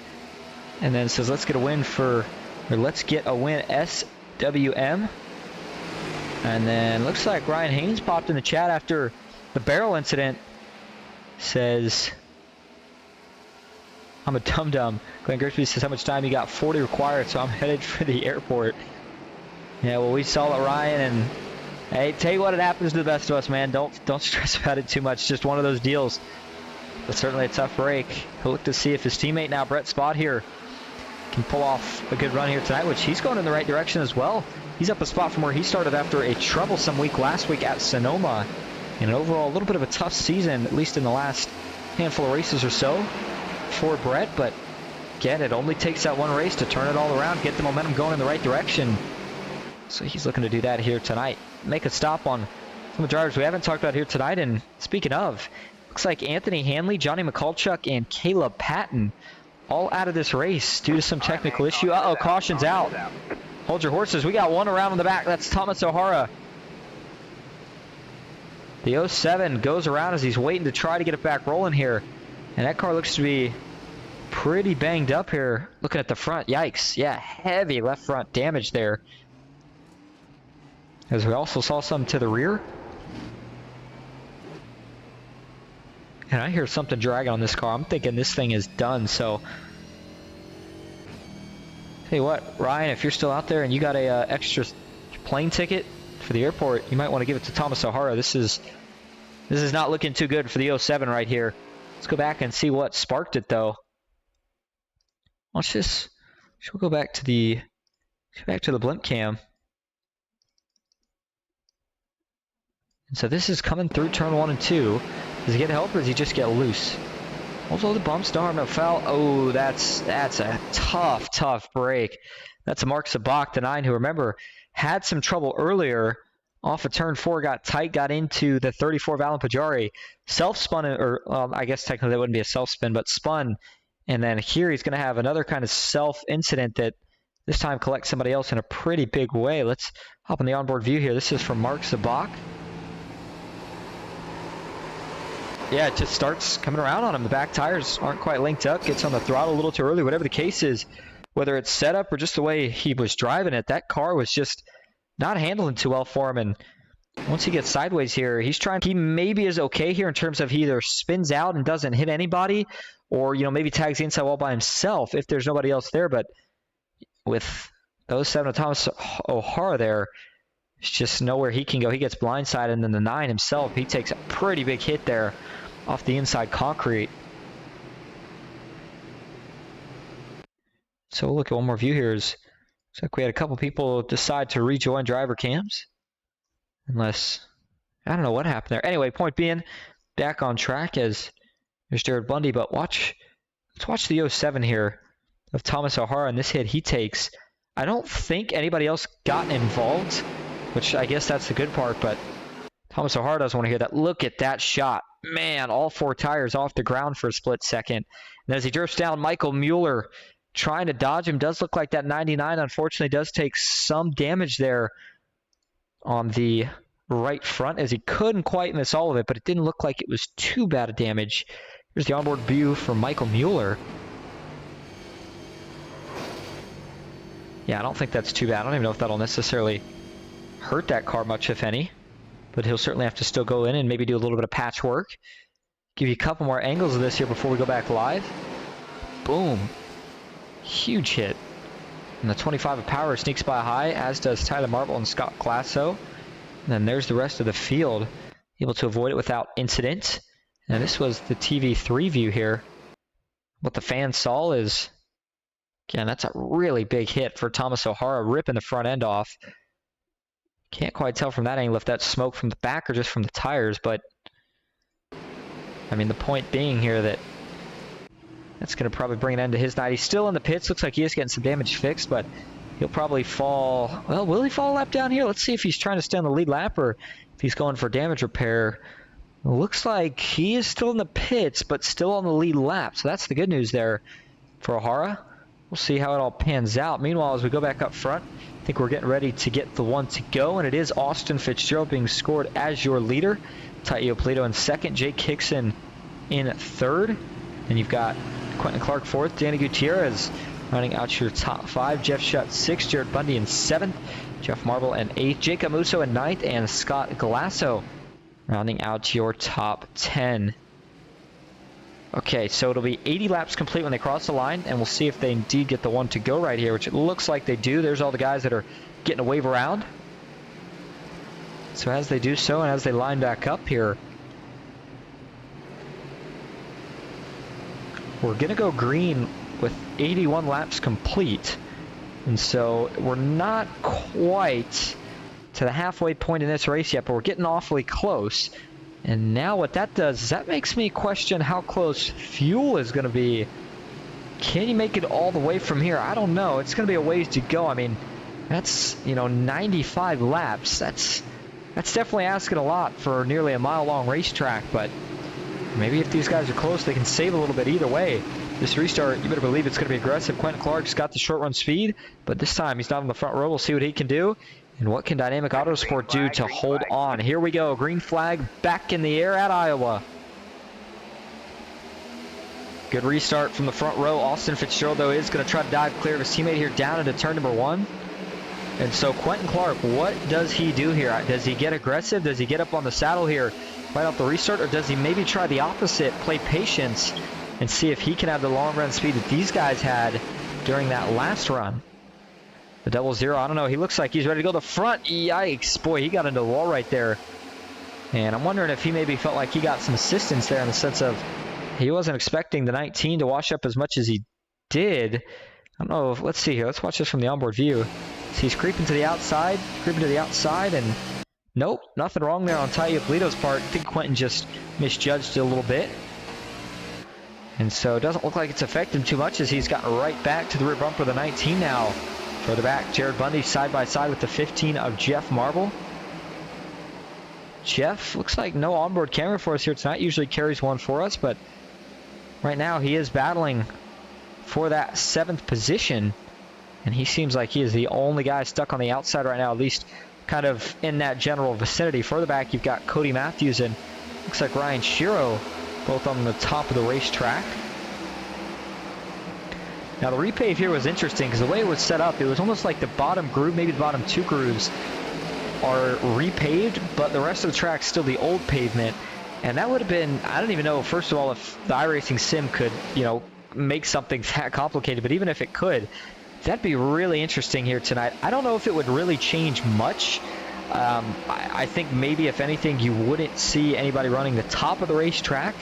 And then it says, let's get a win SWM. And then looks like Ryan Haynes popped in the chat after the barrel incident. Says, I'm a dum-dum. Glenn Grigsby says, how much time you got? 40 required, so I'm headed for the airport. Yeah, well, we saw it, Ryan, and hey, tell you what, it happens to the best of us, man. Don't stress about it too much. Just one of those deals. But certainly a tough break. He'll look to see if his teammate now, Brett Spott here, can pull off a good run here tonight, which he's going in the right direction as well. He's up a spot from where he started after a troublesome week last week at Sonoma. And overall, a little bit of a tough season, at least in the last handful of races or so for Brett. But again, it only takes that one race to turn it all around, get the momentum going in the right direction. So he's looking to do that here tonight. Make a stop on some of the drivers we haven't talked about here tonight. And speaking of, looks like Anthony Hanley, Johnny McCulchuk, and Caleb Patton all out of this race due to some technical issue. Uh-oh, caution's out. Hold your horses. We got one around on the back. That's Thomas O'Hara. The 07 goes around as he's waiting to try to get it back rolling here. And that car looks to be pretty banged up here. Looking at the front. Yikes. Yeah, heavy left front damage there. As we also saw some to the rear. And I hear something dragging on this car. I'm thinking this thing is done, so tell you what, Ryan, if you're still out there and you got a extra plane ticket for the airport, you might want to give it to Thomas O'Hara. This is not looking too good for the 07 right here. Let's go back and see what sparked it, though. Watch this. Should we go back to the blimp cam? And so this is coming through turn 1 and 2. Does he get help or does he just get loose? Also the bumps, no harm, no foul. Oh, that's a tough break. That's a Mark Sabak, the 9, who, remember, had some trouble earlier off of turn 4, got tight, got into the 34 Valin Pajari, self-spun, or I guess technically that wouldn't be a self-spin, but spun. And then here he's going to have another kind of self-incident that this time collects somebody else in a pretty big way. Let's hop on the onboard view here. This is from Mark Sabak. Yeah, it just starts coming around on him. The back tires aren't quite linked up. Gets on the throttle a little too early. Whatever the case is, whether it's setup or just the way he was driving it, that car was just not handling too well for him. And once he gets sideways here, he maybe is okay here in terms of he either spins out and doesn't hit anybody, or maybe tags the inside wall by himself if there's nobody else there. But with those 7 of Thomas O'Hara there, it's just nowhere he can go. He gets blindsided, and then the 9 himself, he takes a pretty big hit there off the inside concrete. So we'll look at one more view here. Looks like we had a couple people decide to rejoin driver cams. Unless, I don't know what happened there. Anyway, point being, back on track as there's Jared Bundy. But let's watch the 07 here of Thomas O'Hara and this hit he takes. I don't think anybody else got involved, which I guess that's the good part, but Thomas O'Hara doesn't want to hear that. Look at that shot. Man, all 4 tires off the ground for a split second. And as he drifts down, Michael Mueller trying to dodge him. Does look like that 99, unfortunately, does take some damage there on the right front, as he couldn't quite miss all of it, but it didn't look like it was too bad a damage. Here's the onboard view for Michael Mueller. Yeah, I don't think that's too bad. I don't even know if that'll necessarily hurt that car much, if any. But he'll certainly have to still go in and maybe do a little bit of patchwork. Give you a couple more angles of this here before we go back live. Boom. Huge hit. And the 25 of power sneaks by high, as does Tyler Marble and Scott Glasso. And then there's the rest of the field, able to avoid it without incident. And this was the TV3 view here. What the fans saw is, again, that's a really big hit for Thomas O'Hara, ripping the front end off. Can't quite tell from that angle if that's smoke from the back or just from the tires, but I mean, the point being here that that's going to probably bring an end to his night. He's still in the pits. Looks like he is getting some damage fixed, but he'll probably fall. Well, will he fall a lap down here? Let's see if he's trying to stay on the lead lap or if he's going for damage repair. Looks like he is still in the pits, but still on the lead lap. So that's the good news there for O'Hara. We'll see how it all pans out. Meanwhile, as we go back up front, I think we're getting ready to get the one to go, and it is Austin Fitzgerald being scored as your leader. Taio Polito in second, Jake Hickson in third, and you've got Quentin Clark fourth, Danny Gutierrez running out your top five, Jeff Shutt sixth, Jared Bundy in seventh, Jeff Marble in eighth, Jacob Musso in ninth, and Scott Glasso rounding out your top 10. Okay, so it'll be 80 laps complete when they cross the line, and we'll see if they indeed get the one to go right here, which it looks like they do. There's all the guys that are getting a wave around. So as they do so, and as they line back up here, we're going to go green with 81 laps complete. And so we're not quite to the halfway point in this race yet, but we're getting awfully close. And now what that does is that makes me question how close fuel is going to be. Can you make it all the way from here? I don't know. It's going to be a ways to go. I mean, that's, 95 laps. That's definitely asking a lot for nearly a mile-long racetrack, but maybe if these guys are close, they can save a little bit either way. This restart, you better believe it's going to be aggressive. Quentin Clark's got the short-run speed, but this time he's not in the front row. We'll see what he can do. And what can Dynamic Autosport do to hold on? Here we go. Green flag back in the air at Iowa. Good restart from the front row. Austin Fitzgerald, though, is going to try to dive clear of his teammate here down into turn number one. And so Quentin Clark, what does he do here? Does he get aggressive? Does he get up on the saddle here right off the restart? Or does he maybe try the opposite, play patience, and see if he can have the long run speed that these guys had during that last run? The double zero, I don't know. He looks like he's ready to go to the front. Yikes. Boy, he got into the wall right there. And I'm wondering if he maybe felt like he got some assistance there in the sense of he wasn't expecting the 19 to wash up as much as he did. I don't know. Let's see here. Let's watch this from the onboard view. So he's creeping to the outside, and nope, nothing wrong there on Taio Polito's part. I think Quentin just misjudged it a little bit. And so it doesn't look like it's affected too much as he's gotten right back to the rear bumper of the 19 now. Further back, Jared Bundy side by side with the 15 of Jeff Marble. Jeff, looks like no onboard camera for us here tonight. Usually carries one for us, but right now he is battling for that 7th position. And he seems like he is the only guy stuck on the outside right now, at least kind of in that general vicinity. Further back, you've got Cody Matthews and looks like Ryan Shiro, both on the top of the racetrack. Now the repave here was interesting because the way it was set up, it was almost like the bottom groove, maybe the bottom two grooves are repaved, but the rest of the track's still the old pavement. And that would have been, I don't even know, first of all, if the iRacing Sim could, make something that complicated, but even if it could, that'd be really interesting here tonight. I don't know if it would really change much. I think maybe, if anything, you wouldn't see anybody running the top of the racetrack.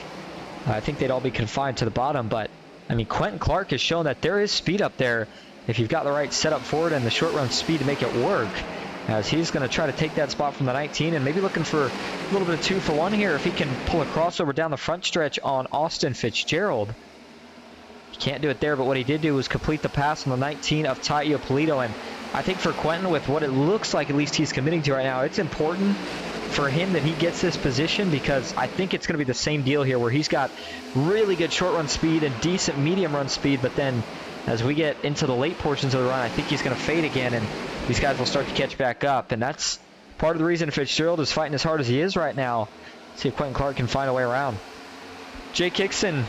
I think they'd all be confined to the bottom, but I mean, Quentin Clark has shown that there is speed up there if you've got the right setup for it and the short run speed to make it work, as he's going to try to take that spot from the 19 and maybe looking for a little bit of 2 for 1 here if he can pull a crossover down the front stretch on Austin Fitzgerald. He can't do it there, but what he did do was complete the pass on the 19 of Taio Polito, and I think for Quentin, with what it looks like at least he's committing to right now, it's important for him that he gets this position, because I think it's going to be the same deal here where he's got really good short run speed and decent medium run speed, but then as we get into the late portions of the run, I think he's going to fade again and these guys will start to catch back up, and that's part of the reason Fitzgerald is fighting as hard as he is right now. See if Quentin Clark can find a way around. Jake Hickson,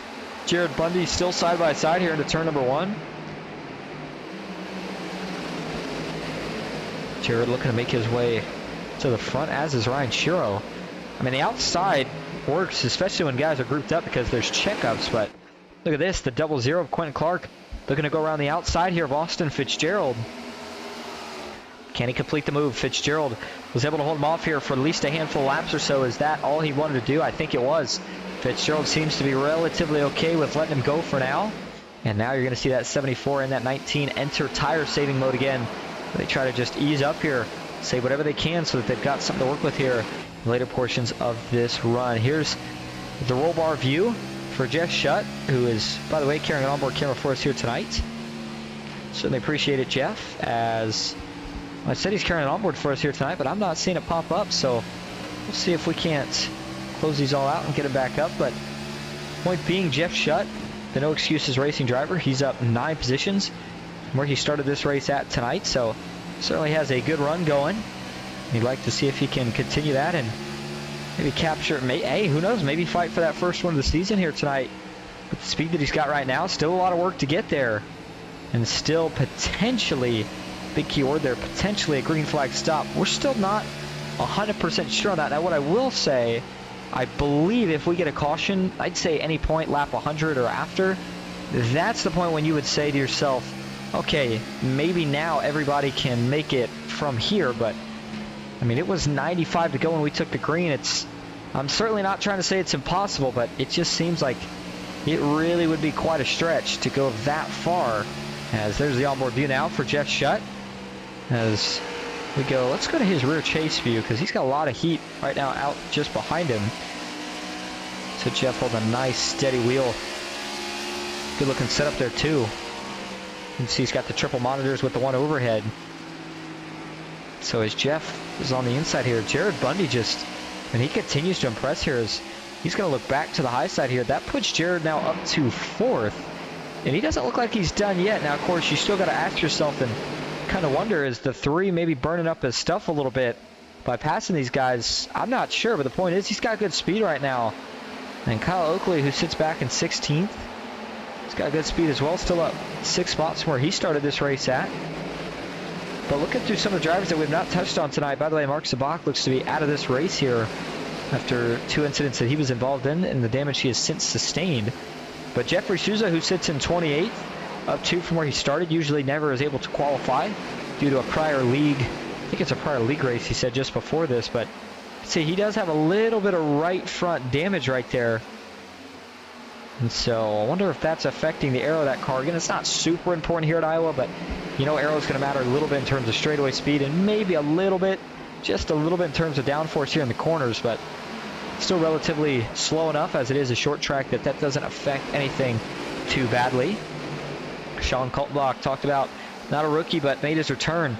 Jared Bundy still side by side here into turn number 1. Jared looking to make his way to the front, as is Ryan Shiro. I mean, the outside works, especially when guys are grouped up because there's checkups, but look at this, the 0-0 of Quentin Clark looking to go around the outside here of Austin Fitzgerald. Can he complete the move? Fitzgerald was able to hold him off here for at least a handful of laps or so. Is that all he wanted to do? I think it was. Fitzgerald seems to be relatively okay with letting him go for now. And now you're going to see that 74 and that 19 enter tire saving mode again. They try to just ease up here, save whatever they can so that they've got something to work with here in later portions of this run. Here's the roll bar view for Jeff Shutt, who is, by the way, carrying an onboard camera for us here tonight. Certainly appreciate it, Jeff, as I said he's carrying an onboard for us here tonight, but I'm not seeing it pop up, so we'll see if we can't close these all out and get it back up. But point being, Jeff Shutt, the No Excuses Racing driver, he's up 9 positions from where he started this race at tonight, so certainly has a good run going. He'd like to see if he can continue that and maybe capture, hey, who knows, maybe fight for that first one of the season here tonight. With the speed that he's got right now, still a lot of work to get there. And still potentially, big keyword there, potentially a green flag stop. We're still not 100% sure on that. Now, what I will say, I believe if we get a caution, I'd say any point, lap 100 or after, that's the point when you would say to yourself, okay, maybe now everybody can make it from here, but I mean, it was 95 to go when we took the green. I'm certainly not trying to say it's impossible, but it just seems like it really would be quite a stretch to go that far. As there's the onboard view now for Jeff Shutt. As we go, let's go to his rear chase view because he's got a lot of heat right now out just behind him. So Jeff holding a nice steady wheel. Good looking setup there too. You can see he's got the triple monitors with the one overhead. So as Jeff is on the inside here, Jared Bundy and he continues to impress here as he's going to look back to the high side here. That puts Jared now up to 4th. And he doesn't look like he's done yet. Now, of course, you still got to ask yourself and kind of wonder, is the 3 maybe burning up his stuff a little bit by passing these guys? I'm not sure, but the point is he's got good speed right now. And Kyle Oakley, who sits back in 16th, he's got good speed as well, still up 6 spots from where he started this race at. But looking through some of the drivers that we've not touched on tonight, by the way, Mark Sabak looks to be out of this race here after 2 incidents that he was involved in and the damage he has since sustained. But Jeffrey Souza, who sits in 28th, up 2 from where he started, usually never is able to qualify due to a prior league. I think it's a prior league race, he said just before this. But see, he does have a little bit of right front damage right there. And so I wonder if that's affecting the aero of that car. Again, it's not super important here at Iowa, but you know, aero is going to matter a little bit in terms of straightaway speed and maybe a little bit, just a little bit in terms of downforce here in the corners. But still relatively slow enough as it is a short track that doesn't affect anything too badly. Sean Kaltenbach talked about not a rookie, but made his return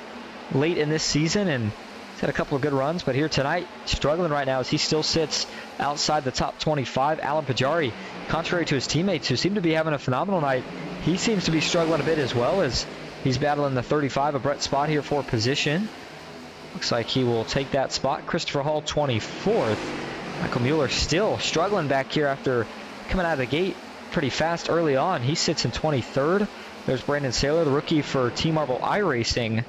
late in this season and he's had a couple of good runs, but here tonight struggling right now as he still sits outside the top 25. Alan Pajari, contrary to his teammates who seem to be having a phenomenal night, he seems to be struggling a bit as well as he's battling the 35 of Brett Spot here for position. Looks like he will take that spot. Christopher Hall 24th. Michael Mueller still struggling back here after coming out of the gate pretty fast early on. He sits in 23rd. There's Brandon Saylor, the rookie for Team Marble iRacing.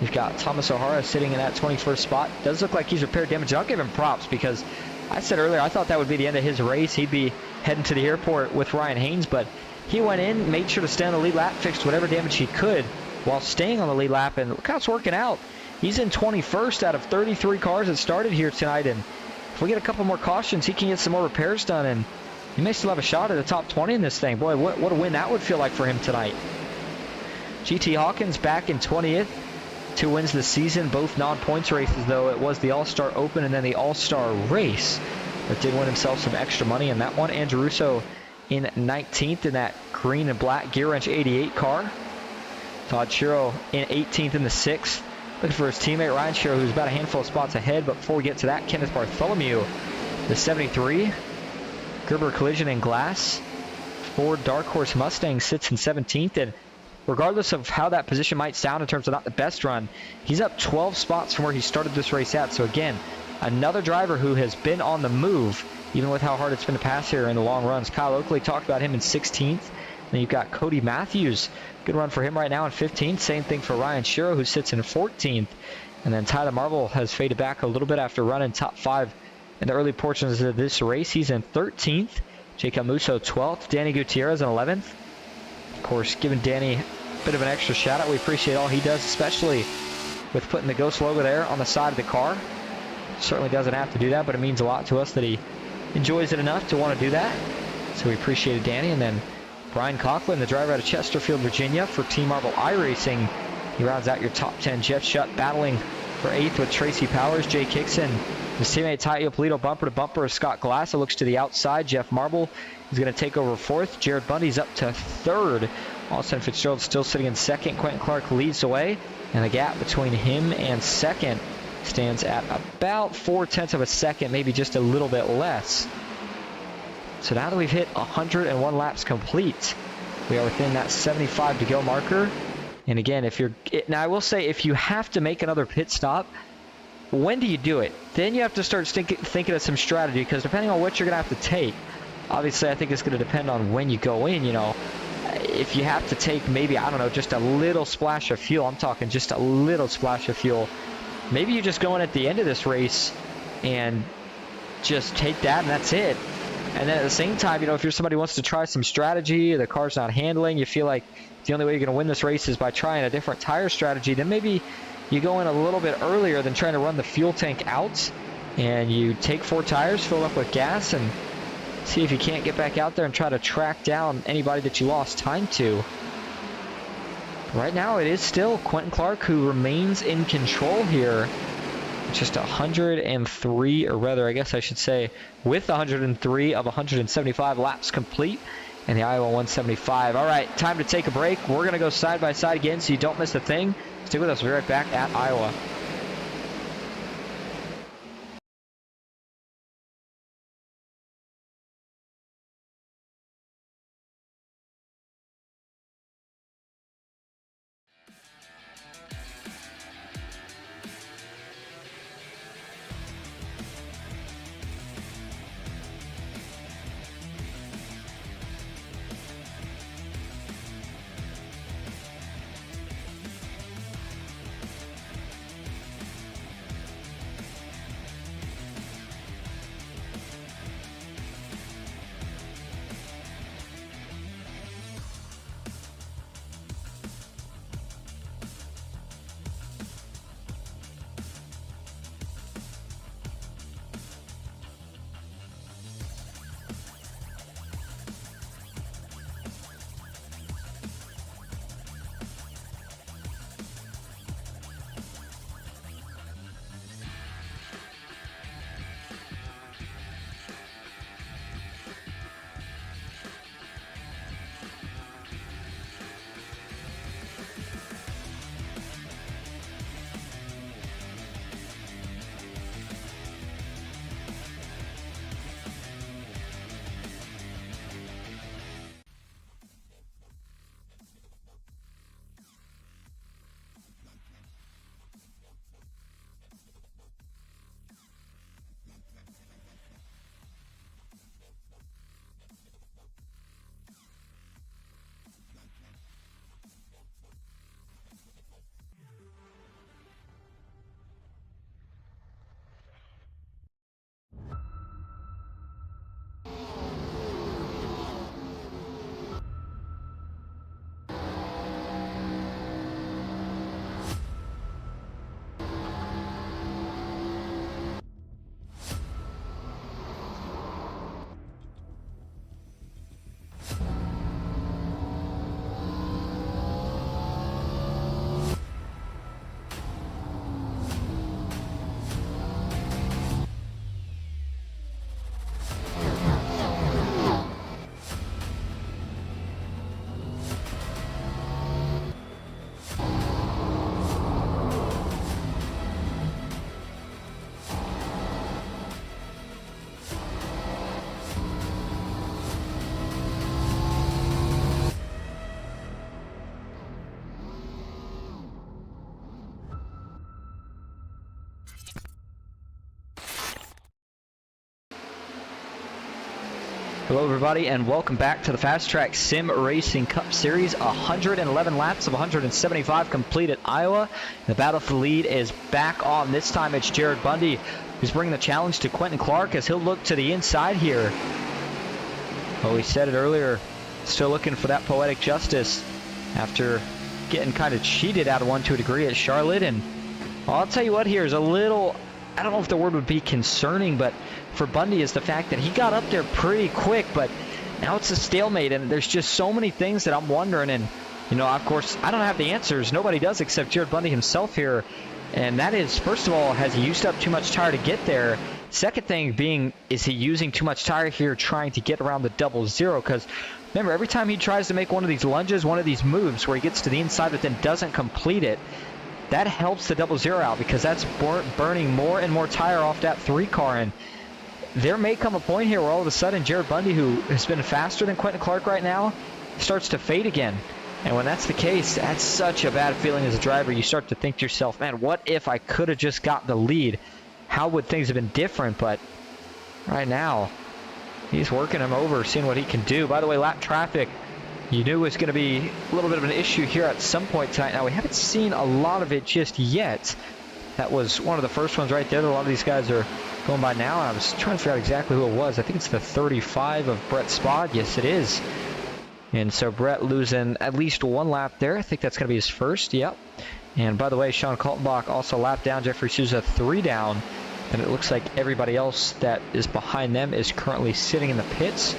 You've got Thomas O'Hara sitting in that 21st spot. Does look like he's repaired damage. I'll give him props because I said earlier I thought that would be the end of his race. He'd be heading to the airport with Ryan Haynes, but he went in, made sure to stay on the lead lap, fixed whatever damage he could while staying on the lead lap, and look how it's working out. He's in 21st out of 33 cars that started here tonight, and if we get a couple more cautions, he can get some more repairs done, and he may still have a shot at the top 20 in this thing. Boy, what a win that would feel like for him tonight. GT Hawkins back in 20th. 2 wins this season, both non-points races, though. It was the All-Star Open and then the All-Star Race that did win himself some extra money in that one. Andrew Russo in 19th in that green and black Gear Wrench 88 car. Todd Shiro in 18th in the 6th. Looking for his teammate Ryan Shiro, who's about a handful of spots ahead. But before we get to that, Kenneth Bartholomew, the 73. Gerber Collision and Glass. Ford Dark Horse Mustang sits in 17th. And regardless of how that position might sound in terms of not the best run, he's up 12 spots from where he started this race at. So again, another driver who has been on the move even with how hard it's been to pass here in the long runs. Kyle Oakley talked about him in 16th. Then you've got Cody Matthews. Good run for him right now in 15th. Same thing for Ryan Shiro, who sits in 14th. And then Tyler Marble has faded back a little bit after running top 5 in the early portions of this race. He's in 13th. Jacob Musso 12th. Danny Gutierrez in 11th. Of course, giving Danny a bit of an extra shout out. We appreciate all he does, especially with putting the Ghost logo there on the side of the car. Certainly doesn't have to do that, but it means a lot to us that he enjoys it enough to want to do that. So we appreciated Danny. And then Brian Conklin, the driver out of Chesterfield, Virginia for Team Marble iRacing. He rounds out your top 10. Jeff Shutt battling for 8th with Tracy Powers. Jay Kickson, his teammate Ty Ippolito, bumper to bumper with Scott Glass. It looks to the outside. Jeff Marble is going to take over 4th. Jared Bundy's up to 3rd. Austin Fitzgerald still sitting in 2nd. Quentin Clark leads away. And the gap between him and 2nd stands at about 0.4 of a second, maybe just a little bit less. So now that we've hit 101 laps complete, we are within that 75 to go marker. And again, now I will say, if you have to make another pit stop, when do you do it? Then you have to start thinking of some strategy, because depending on what you're going to have to take, obviously I think it's going to depend on when you go in. You know, if you have to take maybe, I don't know, just a little splash of fuel, I'm talking just a little splash of fuel, maybe you just go in at the end of this race and just take that and that's it. And then at the same time, you know, if you're somebody who wants to try some strategy, the car's not handling, you feel like the only way you're going to win this race is by trying a different tire strategy, then maybe you go in a little bit earlier than trying to run the fuel tank out, and you take 4 tires, fill up with gas, and see if you can't get back out there and try to track down anybody that you lost time to. Right now, it is still Quentin Clark who remains in control here. Just 103, or rather, I guess I should say, with 103 of 175 laps complete, and the Iowa 175. All right, time to take a break. We're going to go side by side again so you don't miss a thing. Stick with us. We'll be right back at Iowa. Hello everybody and welcome back to the FastTrack Sim Racing Cup Series. 111 laps of 175 complete at Iowa. The battle for the lead is back on. This time it's Jared Bundy who's bringing the challenge to Quentin Clark as he'll look to the inside here. Oh, we said it earlier, still looking for that poetic justice after getting kind of cheated out of one to a degree at Charlotte. And well, I'll tell you what, here is a little, I don't know if the word would be concerning, but for Bundy is the fact that he got up there pretty quick, but now it's a stalemate, and there's just so many things that I'm wondering. And you know, of course, I don't have the answers. Nobody does except Jared Bundy himself here. And that is, first of all, has he used up too much tire to get there? Second thing being, is he using too much tire here trying to get around the 00? Because remember, every time he tries to make one of these lunges, one of these moves where he gets to the inside but then doesn't complete it, that helps the 00 out because that's burning more and more tire off that 3 car. And there may come a point here where all of a sudden Jared Bundy, who has been faster than Quentin Clark right now, starts to fade again. And when that's the case, that's such a bad feeling as a driver. You start to think to yourself, man, what if I could have just got the lead? How would things have been different? But right now, he's working him over, seeing what he can do. By the way, lap traffic, you knew was going to be a little bit of an issue here at some point tonight. Now, we haven't seen a lot of it just yet. That was one of the first ones right there that a lot of these guys are going by now. And I was trying to figure out exactly who it was. I think it's the 35 of Brett Spod. Yes, it is. And so Brett losing at least one lap there. I think that's going to be his first. Yep. And by the way, Sean Kaltenbach also lap down. Jeffrey Souza 3 down. And it looks like everybody else that is behind them is currently sitting in the pits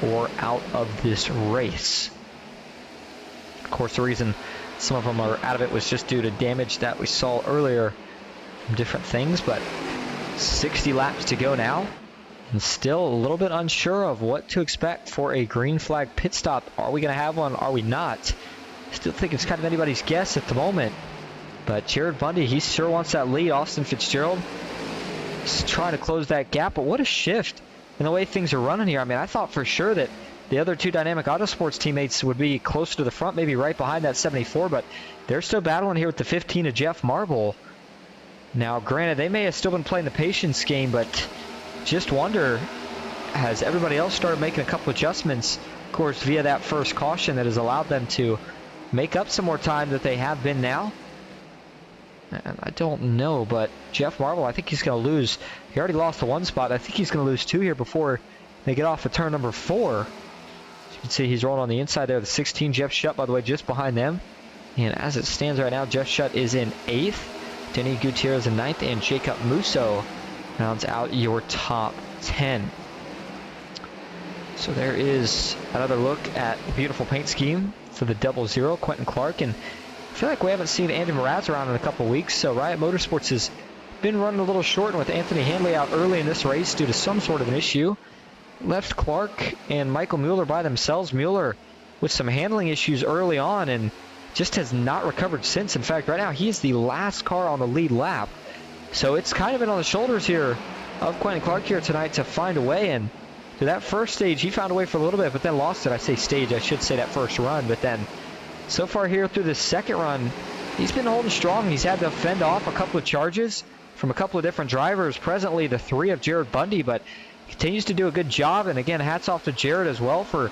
or out of this race. Of course, the reason some of them are out of it was just due to damage that we saw earlier from different things. But 60 laps to go now. And still a little bit unsure of what to expect for a green flag pit stop. Are we going to have one? Are we not? Still think it's kind of anybody's guess at the moment. But Jared Bundy, he sure wants that lead. Austin Fitzgerald is trying to close that gap. But what a shift in the way things are running here. I mean, I thought for sure that the other 2 Dynamic Autosports teammates would be closer to the front, maybe right behind that 74. But they're still battling here with the 15 of Jeff Marble. Now, granted, they may have still been playing the patience game, but just wonder, has everybody else started making a couple adjustments, of course, via that first caution that has allowed them to make up some more time that they have been now? And I don't know, but Jeff Marble, I think he's going to lose. He already lost the 1 spot. I think he's going to lose 2 here before they get off of turn number 4. As you can see, he's rolling on the inside there. The 16, Jeff Shutt, by the way, just behind them. And as it stands right now, Jeff Shutt is in 8th. Denny Gutierrez in 9th, and Jacob Musso rounds out your top 10. So there is another look at the beautiful paint scheme for the 00, Quentin Clark. And I feel like we haven't seen Andy Mraz around in a couple weeks, so Riot Motorsports has been running a little short, and with Anthony Hanley out early in this race due to some sort of an issue, left Clark and Michael Mueller by themselves. Mueller with some handling issues early on and just has not recovered since. In fact, right now he is the last car on the lead lap. So it's kind of been on the shoulders here of Quentin Clark here tonight to find a way. And to that first stage, he found a way for a little bit, but then lost it. I say stage, I should say that first run. But then so far here through the second run, he's been holding strong. He's had to fend off a couple of charges from a couple of different drivers. Presently, the 3 of Jared Bundy, but continues to do a good job. And again, hats off to Jared as well for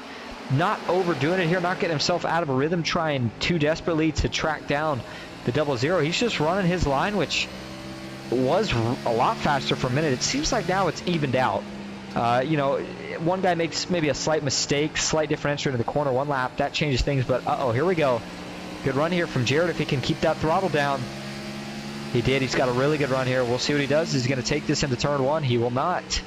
not overdoing it here, not getting himself out of a rhythm, trying too desperately to track down the 00. He's just running his line, which was a lot faster for a minute. It seems like now it's evened out. You know, one guy makes maybe a slight mistake, slight differential into the corner one lap. That changes things, but uh-oh, here we go. Good run here from Jared if he can keep that throttle down. He did. He's got a really good run here. We'll see what he does. Is he going to take this into turn 1? He will not.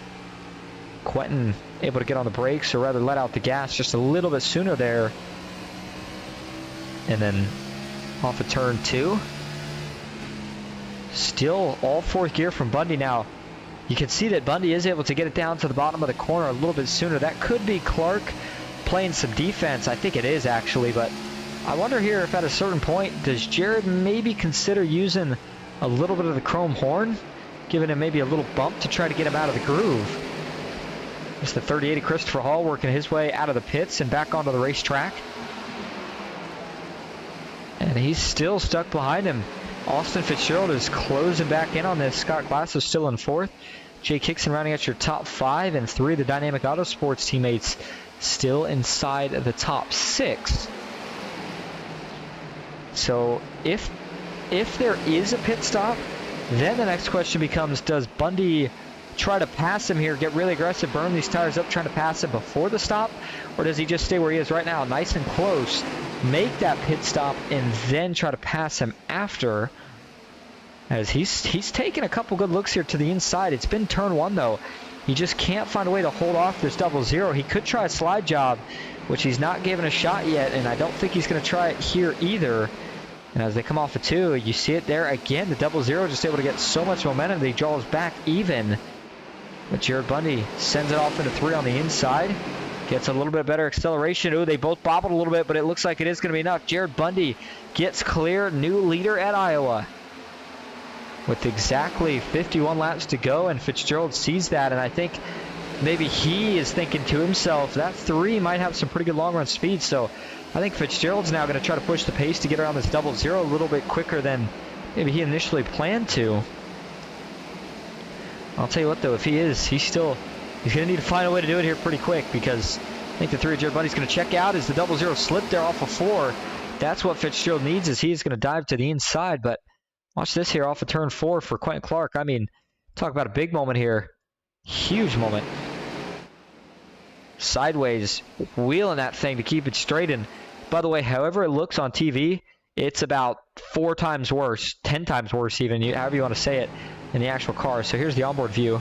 Quentin able to get on the brakes, or rather let out the gas just a little bit sooner there. And then off of turn 2. Still all 4th gear from Bundy now. You can see that Bundy is able to get it down to the bottom of the corner a little bit sooner. That could be Clark playing some defense. I think it is actually, but I wonder here if at a certain point, does Jared maybe consider using a little bit of the chrome horn, giving him maybe a little bump to try to get him out of the groove. It's the 38 of Christopher Hall working his way out of the pits and back onto the racetrack. And he's still stuck behind him. Austin Fitzgerald is closing back in on this. Scott Glass is still in 4th. Jake Hickson rounding out your top 5, and 3 of the Dynamic Autosports teammates still inside the top 6. So if there is a pit stop, then the next question becomes, does Bundy try to pass him here, get really aggressive, burn these tires up trying to pass him before the stop, or does he just stay where he is right now, nice and close, make that pit stop, and then try to pass him after? As he's taken a couple good looks here to the inside. It's been turn 1 though. He just can't find a way to hold off this 00. He could try a slide job, which he's not given a shot yet, and I don't think he's going to try it here either. And as they come off of 2, you see it there again. The 00 just able to get so much momentum that he draws back even. But Jared Bundy sends it off into 3 on the inside. Gets a little bit better acceleration. Ooh, they both bobbled a little bit, but it looks like it is going to be enough. Jared Bundy gets clear, new leader at Iowa. With exactly 51 laps to go, and Fitzgerald sees that, and I think maybe he is thinking to himself, that 3 might have some pretty good long run speed, so I think Fitzgerald's now going to try to push the pace to get around this 00 a little bit quicker than maybe he initially planned to. I'll tell you what though, if he is, he's going to need to find a way to do it here pretty quick, because I think the 3 of Jared Bundy's going to check out as the 00 slipped there off of 4. That's what Fitzgerald needs, is he's going to dive to the inside, but watch this here off of turn 4 for Quentin Clark. I mean, talk about a big moment here. Huge moment. Sideways, wheeling that thing to keep it straight. And by the way, however it looks on TV, it's about 4 times worse, 10 times worse even, however you want to say it, in the actual car. So here's the onboard view.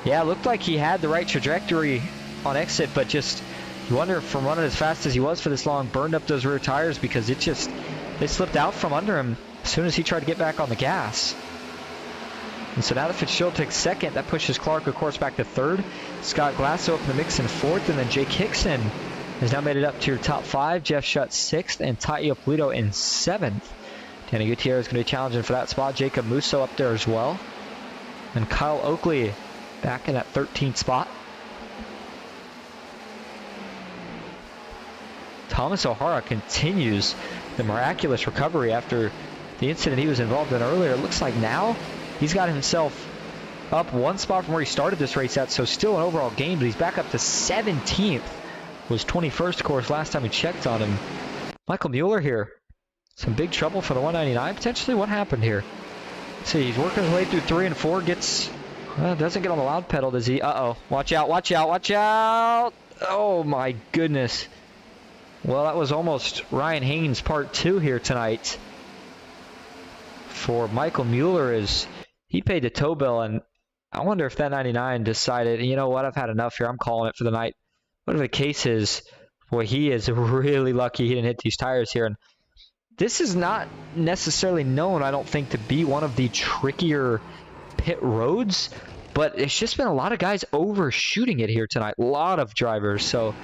Yeah, it looked like he had the right trajectory on exit, but just, you wonder if from running as fast as he was for this long, burned up those rear tires, because it just, they slipped out from under him as soon as he tried to get back on the gas. And so now that Fitzgerald takes 2nd, that pushes Clark, of course, back to 3rd. Scott Glasso up in the mix in 4th, and then Jake Hickson has now made it up to your top 5. Jeff Shutt 6th, and Tai Iopolito in 7th. Danny Gutierrez is going to be challenging for that spot. Jacob Musso up there as well. And Kyle Oakley back in that 13th spot. Thomas O'Hara continues the miraculous recovery after the incident he was involved in earlier. It looks like now he's got himself up 1 spot from where he started this race at, so still an overall gain, but he's back up to 17th. Was 21st, of course, last time we checked on him. Michael Mueller here. Some big trouble for the 199, potentially. What happened here? Let's see, he's working his way through 3 and 4, doesn't get on the loud pedal, does he? Uh-oh. Watch out, watch out, watch out! Oh, my goodness. Well, that was almost Ryan Haynes part 2 here tonight. For Michael Mueller, is he paid the tow bill, and I wonder if that 99 decided, you know what, I've had enough here, I'm calling it for the night. Whatever the case is, boy, he is really lucky he didn't hit these tires here. And this is not necessarily known, I don't think, to be one of the trickier pit roads, but it's just been a lot of guys overshooting it here tonight. A lot of drivers, so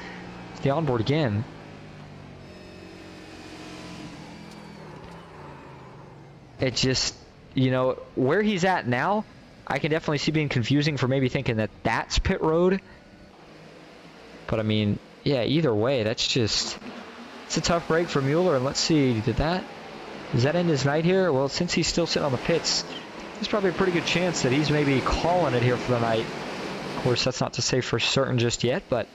the onboard again. It just, you know, where he's at now, I can definitely see being confusing for maybe thinking that that's pit road. But I mean, yeah, either way, that's just, it's a tough break for Mueller. And let's see, does that end his night here? Well, since he's still sitting on the pits, there's probably a pretty good chance that he's maybe calling it here for the night. Of course, that's not to say for certain just yet, but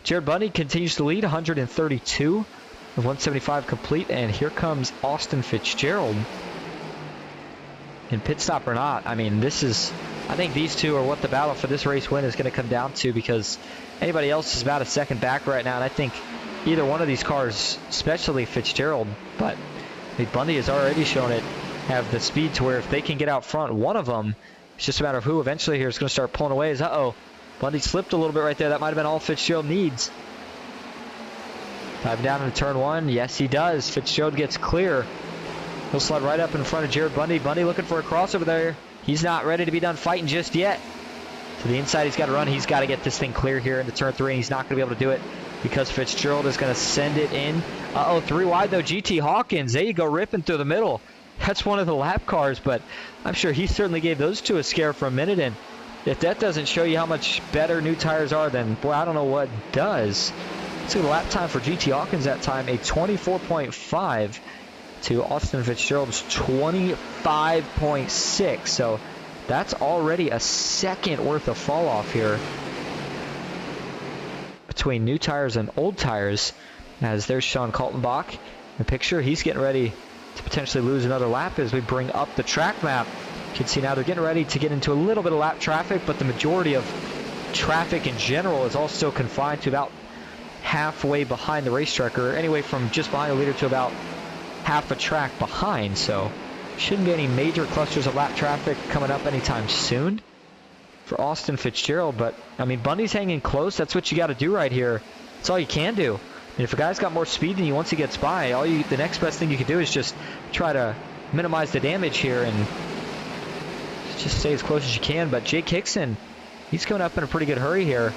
Jared Bundy continues to lead, 132 of 175 complete, and here comes Austin Fitzgerald. In pit stop or not, I mean, I think these two are what the battle for this race win is going to come down to, because anybody else is about a second back right now, and I think either one of these cars, especially Fitzgerald, but Bundy has already shown it, have the speed to where if they can get out front, one of them, it's just a matter of who eventually here is going to start pulling away. Bundy slipped a little bit right there. That might have been all Fitzgerald needs. Diving down into turn 1. Yes, he does. Fitzgerald gets clear. He'll slide right up in front of Jared Bundy. Bundy looking for a crossover there. He's not ready to be done fighting just yet. To the inside, he's got to run. He's got to get this thing clear here into turn 3, and he's not going to be able to do it because Fitzgerald is going to send it in. 3 wide though. GT Hawkins, there you go, ripping through the middle. That's one of the lap cars, but I'm sure he certainly gave those two a scare for a minute, and if that doesn't show you how much better new tires are, then boy, I don't know what does. Let's see the lap time for GT Hawkins that time, a 24.5 to Austin Fitzgerald's 25.6. So That's already a second worth of fall off here between new tires and old tires. As there's Sean Kaltenbach in the picture. He's getting ready to potentially lose another lap as we bring up the track map. You can see now they're getting ready to get into a little bit of lap traffic, but the majority of traffic in general is all still confined to about halfway behind the racetrack, or anyway from just behind the leader to about half a track behind. So shouldn't be any major clusters of lap traffic coming up anytime soon for Austin Fitzgerald. But I mean, Bundy's hanging close. That's what you got to do right here. That's all you can do. And if a guy's got more speed than you once he gets by, the next best thing you can do is just try to minimize the damage here and just stay as close as you can. But Jake Hickson, he's coming up in a pretty good hurry here.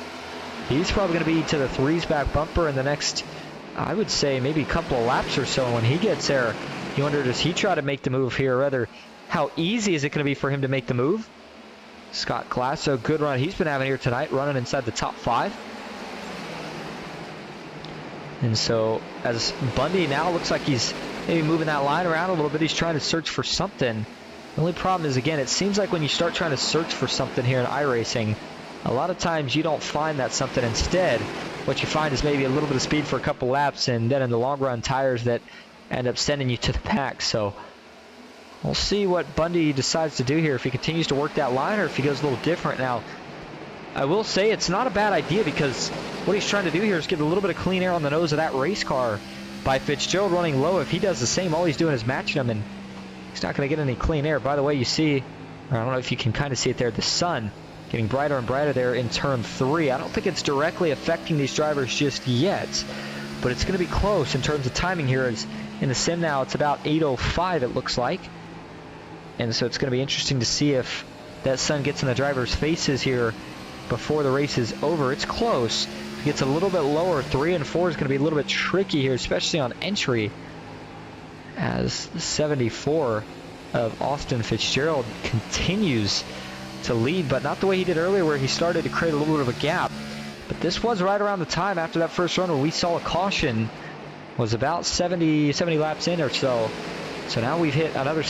He's probably going to be to the threes back bumper in the next, I would say, maybe a couple of laps or so. When he gets there, you wonder, does he try to make the move here? Or rather, how easy is it going to be for him to make the move? Scott Glasso, good run he's been having here tonight, running inside the top 5. And so as Bundy now looks like he's maybe moving that line around a little bit, he's trying to search for something. The only problem is, again, it seems like when you start trying to search for something here in iRacing, a lot of times you don't find that something. Instead, what you find is maybe a little bit of speed for a couple laps, and then in the long run, tires that end up sending you to the pack. So we'll see what Bundy decides to do here, if he continues to work that line or if he goes a little different. Now, I will say it's not a bad idea, because what he's trying to do here is get a little bit of clean air on the nose of that race car by Fitzgerald running low. If he does the same, all he's doing is matching him, and he's not going to get any clean air. By the way, you see, I don't know if you can kind of see it there, the sun getting brighter and brighter there in turn 3. I don't think it's directly affecting these drivers just yet, but it's going to be close in terms of timing here. As in the sim now, it's about 8:05 it looks like. And so it's going to be interesting to see if that sun gets in the drivers' faces here before the race is over. It's close. If it gets a little bit lower, 3 and 4 is going to be a little bit tricky here, especially on entry, as the 74 of Austin Fitzgerald continues to lead, but not the way he did earlier, where he started to create a little bit of a gap. But this was right around the time after that first run where we saw a caution, was about 70 laps in or so. So now we've hit another.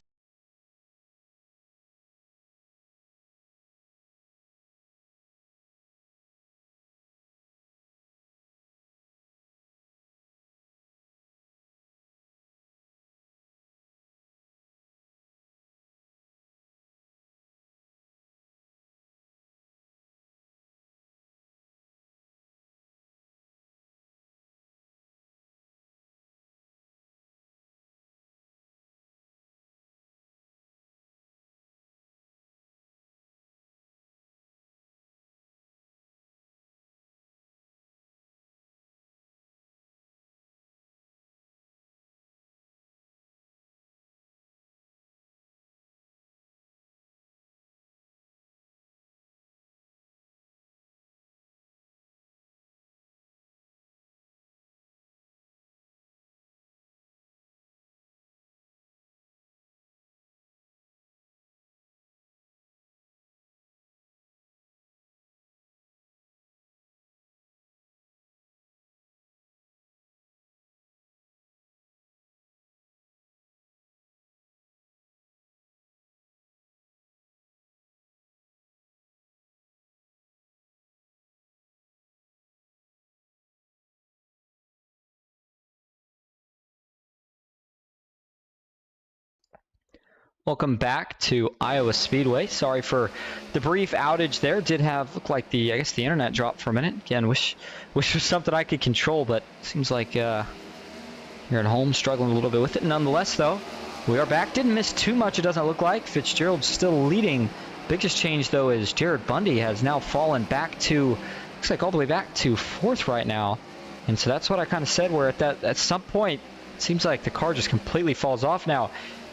Welcome back to Iowa Speedway. Sorry for the brief outage there. Did have, looked like I guess the internet dropped for a minute. Again, wish was something I could control, but seems like you're at home struggling a little bit with it. Nonetheless, though, we are back. Didn't miss too much, it doesn't look like. Fitzgerald's still leading. Biggest change, though, is Jared Bundy has now fallen back to, looks like all the way back to 4th right now. And so that's what I kind of said, where at some point, it seems like the car just completely falls off now.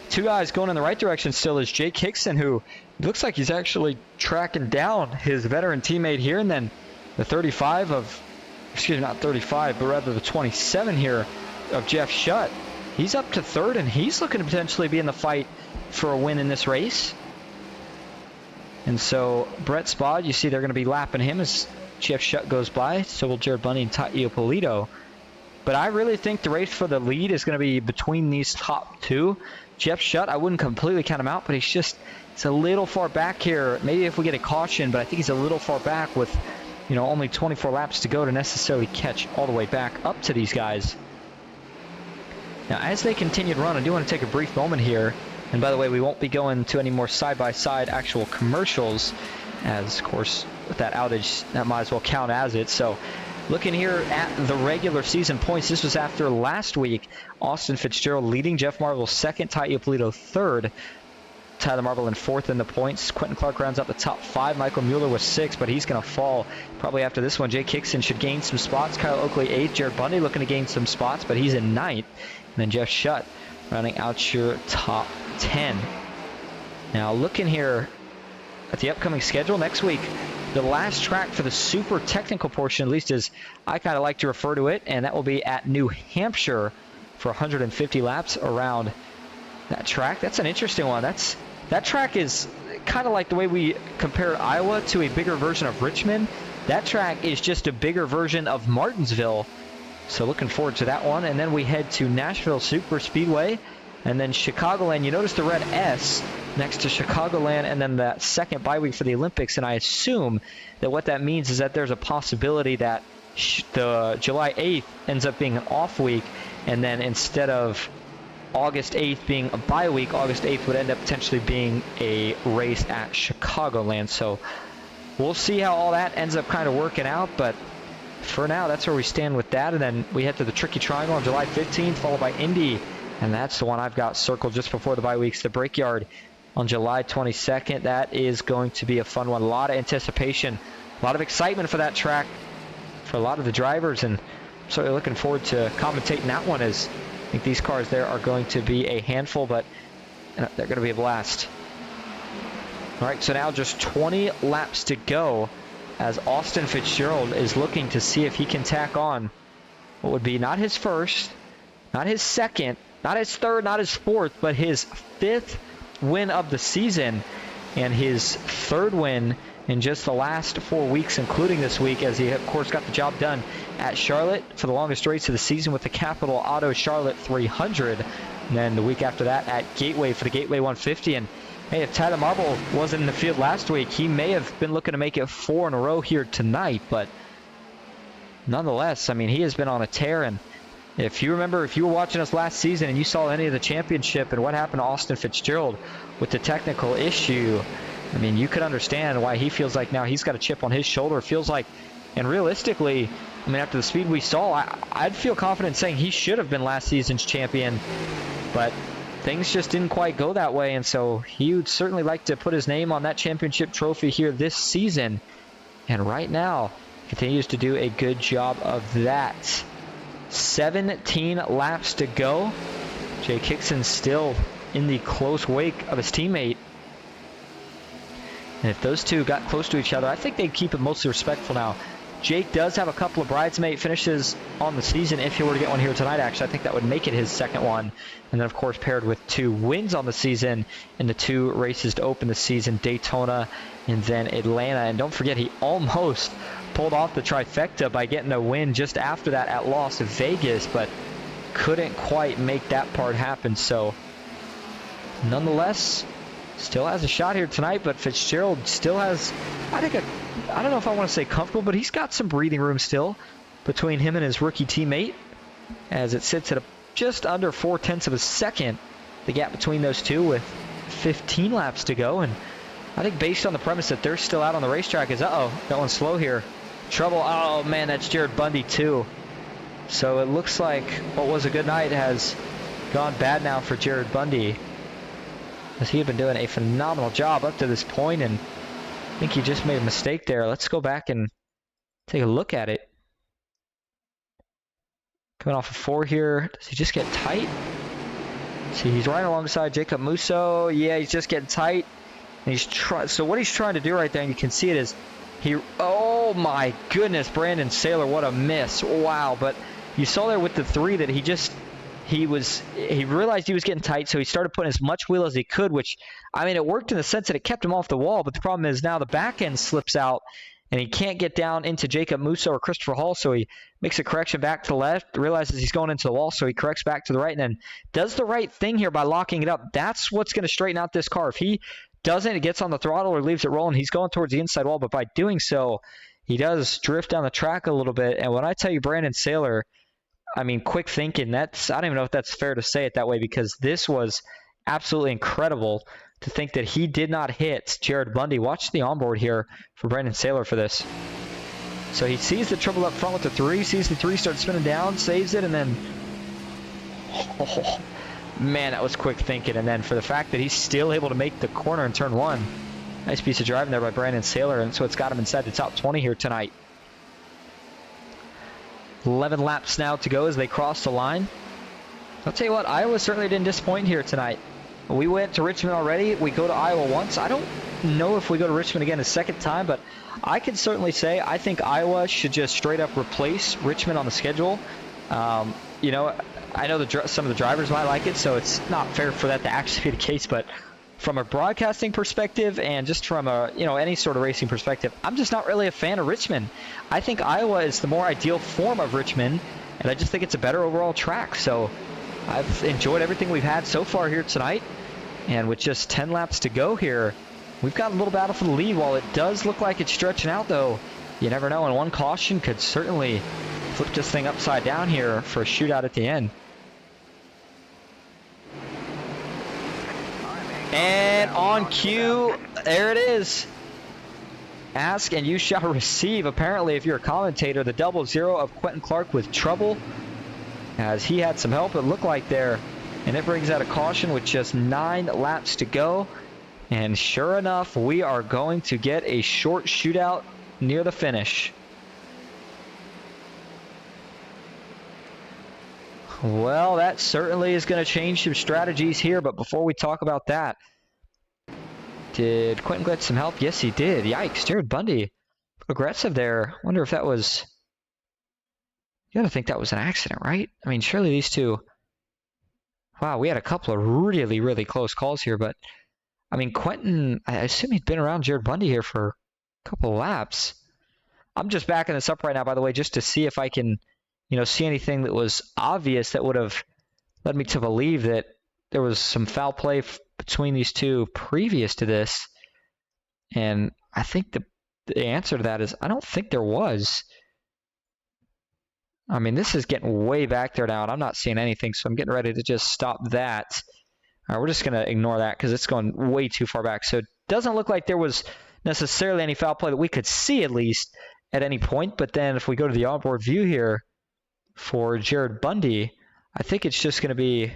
Two guys going in the right direction still is Jake Hickson, who looks like he's actually tracking down his veteran teammate here, and then the 35 of, excuse me, not 35, but rather the 27 here of Jeff Shutt. He's up to 3rd, and he's looking to potentially be in the fight for a win in this race. And so Brett Spod, you see they're going to be lapping him as Jeff Shutt goes by. So will Jared Bundy and Taio Polito. But I really think the race for the lead is going to be between these top two. Jeff Shutt, I wouldn't completely count him out, but he's a little far back here. Maybe if we get a caution, but I think he's a little far back with, only 24 laps to go to necessarily catch all the way back up to these guys. Now, as they continue to run, I do want to take a brief moment here. And by the way, we won't be going to any more side-by-side actual commercials, as, of course, with that outage, that might as well count as it. So, looking here at the regular season points, this was after last week. Austin Fitzgerald leading, Jeff Marvel second, Ty Ippolito third, Tyler Marvel in fourth in the points. Quentin Clark rounds out the top 5. Michael Mueller was 6th, but he's going to fall probably after this one. Jay Kickson should gain some spots. Kyle Oakley 8th. Jared Bundy looking to gain some spots, but he's in 9th. And then Jeff Shutt rounding out your top 10. Now looking here at the upcoming schedule next week, the last track for the super technical portion, at least as I kind of like to refer to it, and that will be at New Hampshire for 150 laps around that track. That's an interesting one. That track is kind of like the way we compare Iowa to a bigger version of Richmond. That track is just a bigger version of Martinsville. So looking forward to that one. And then we head to Nashville Super Speedway and then Chicagoland. You notice the red S next to Chicagoland and then that second bye week for the Olympics. And I assume that what that means is that there's a possibility that the July 8th ends up being an off week. And then instead of August 8th being a bye week, August 8th would end up potentially being a race at Chicagoland. So we'll see how all that ends up kind of working out. But for now, that's where we stand with that. And then we head to the Tricky Triangle on July 15th, followed by Indy. And that's the one I've got circled just before the bye weeks, the Brickyard on July 22nd. That is going to be a fun one. A lot of anticipation, a lot of excitement for that track for a lot of the drivers. And so we're looking forward to commentating that one, as I think these cars there are going to be a handful, but they're going to be a blast. All right, so now just 20 laps to go as Austin Fitzgerald is looking to see if he can tack on what would be not his first, not his second, not his third, not his fourth, but his 5th win of the season and his 3rd win in just the last 4 weeks, including this week, as he, of course, got the job done at Charlotte for the longest race of the season with the Capital Auto Charlotte 300. And then the week after that at Gateway for the Gateway 150. And hey, if Tyler Marble wasn't in the field last week, he may have been looking to make it 4 in a row here tonight. But nonetheless, I mean, he has been on a tear. And if you remember, if you were watching us last season and you saw any of the championship and what happened to Austin Fitzgerald with the technical issue, I mean, you could understand why he feels like now he's got a chip on his shoulder. It feels like, and realistically, I mean, after the speed we saw, I'd feel confident saying he should have been last season's champion. But things just didn't quite go that way, and so he would certainly like to put his name on that championship trophy here this season. And right now, continues to do a good job of that. 17 laps to go. Jay Kickson still in the close wake of his teammate. And if those two got close to each other, I think they'd keep it mostly respectful now. Jake does have a couple of bridesmaid finishes on the season. If he were to get one here tonight, actually, I think that would make it his 2nd one. And then, of course, paired with 2 wins on the season in the 2 races to open the season, Daytona and then Atlanta. And don't forget, he almost pulled off the trifecta by getting a win just after that at Las Vegas, but couldn't quite make that part happen. So, nonetheless, still has a shot here tonight, but Fitzgerald still has, I don't know if I want to say comfortable, but he's got some breathing room still between him and his rookie teammate, as it sits at just under 0.4 of a second, the gap between those two, with 15 laps to go. And I think based on the premise that they're still out on the racetrack is, that one's slow here. Trouble. Oh, man, that's Jared Bundy, too. So it looks like what was a good night has gone bad now for Jared Bundy, as he had been doing a phenomenal job up to this point, and I think he just made a mistake there. Let's go back and take a look at it. Coming off of 4 here. Does he just get tight? See, he's right alongside Jacob Musso. Yeah, he's just getting tight. And he's so what he's trying to do right there, and you can see it, is oh my goodness, Brandon Saylor, what a miss. Wow, but you saw there with the 3 that he realized he was getting tight, so he started putting as much wheel as he could, which, I mean, it worked in the sense that it kept him off the wall, but the problem is now the back end slips out, and he can't get down into Jacob Musso or Christopher Hall, so he makes a correction back to the left, realizes he's going into the wall, so he corrects back to the right, and then does the right thing here by locking it up. That's what's going to straighten out this car. If he doesn't, it gets on the throttle or leaves it rolling, he's going towards the inside wall, but by doing so, he does drift down the track a little bit. And when I tell you Brandon Saylor, I mean, quick thinking, I don't even know if that's fair to say it that way, because this was absolutely incredible to think that he did not hit Jared Bundy. Watch the onboard here for Brandon Saylor for this. So he sees the triple up front with the 3, sees the 3 start spinning down, saves it, and then, oh, man, that was quick thinking. And then for the fact that he's still able to make the corner in turn 1, nice piece of driving there by Brandon Saylor, and so it's got him inside the top 20 here tonight. 11 laps now to go as they cross the line. I'll tell you what, Iowa certainly didn't disappoint here tonight. We went to Richmond already. We go to Iowa once. I don't know if we go to Richmond again a second time, but I can certainly say I think Iowa should just straight up replace Richmond on the schedule. You know, I know some of the drivers might like it, so it's not fair for that to actually be the case, but from a broadcasting perspective and just from a, any sort of racing perspective, I'm just not really a fan of Richmond. I think Iowa is the more ideal form of Richmond, and I just think it's a better overall track. So I've enjoyed everything we've had so far here tonight, and with just 10 laps to go here, we've got a little battle for the lead. While it does look like it's stretching out, though, you never know, and one caution could certainly flip this thing upside down here for a shootout at the end. And on cue, there it is. Ask and you shall receive. Apparently, if you're a commentator, the 00 of Quentin Clark with trouble, as he had some help, it looked like there. And it brings out a caution with just 9 laps to go. And sure enough, we are going to get a short shootout near the finish. Well, that certainly is going to change some strategies here, but before we talk about that, did Quentin get some help? Yes, he did. Yikes, Jared Bundy. Aggressive there. Wonder if that was... You gotta think that was an accident, right? I mean, surely these two... Wow, we had a couple of really, really close calls here, but... I mean, Quentin, I assume he'd been around Jared Bundy here for a couple of laps. I'm just backing this up right now, by the way, just to see if I can... see anything that was obvious that would have led me to believe that there was some foul play between these two previous to this. And I think the answer to that is I don't think there was. I mean, this is getting way back there now, and I'm not seeing anything, so I'm getting ready to just stop that. All right, we're just going to ignore that because it's going way too far back. So it doesn't look like there was necessarily any foul play that we could see, at least, at any point. But then if we go to the onboard view here, for Jared Bundy, I think it's just going to be a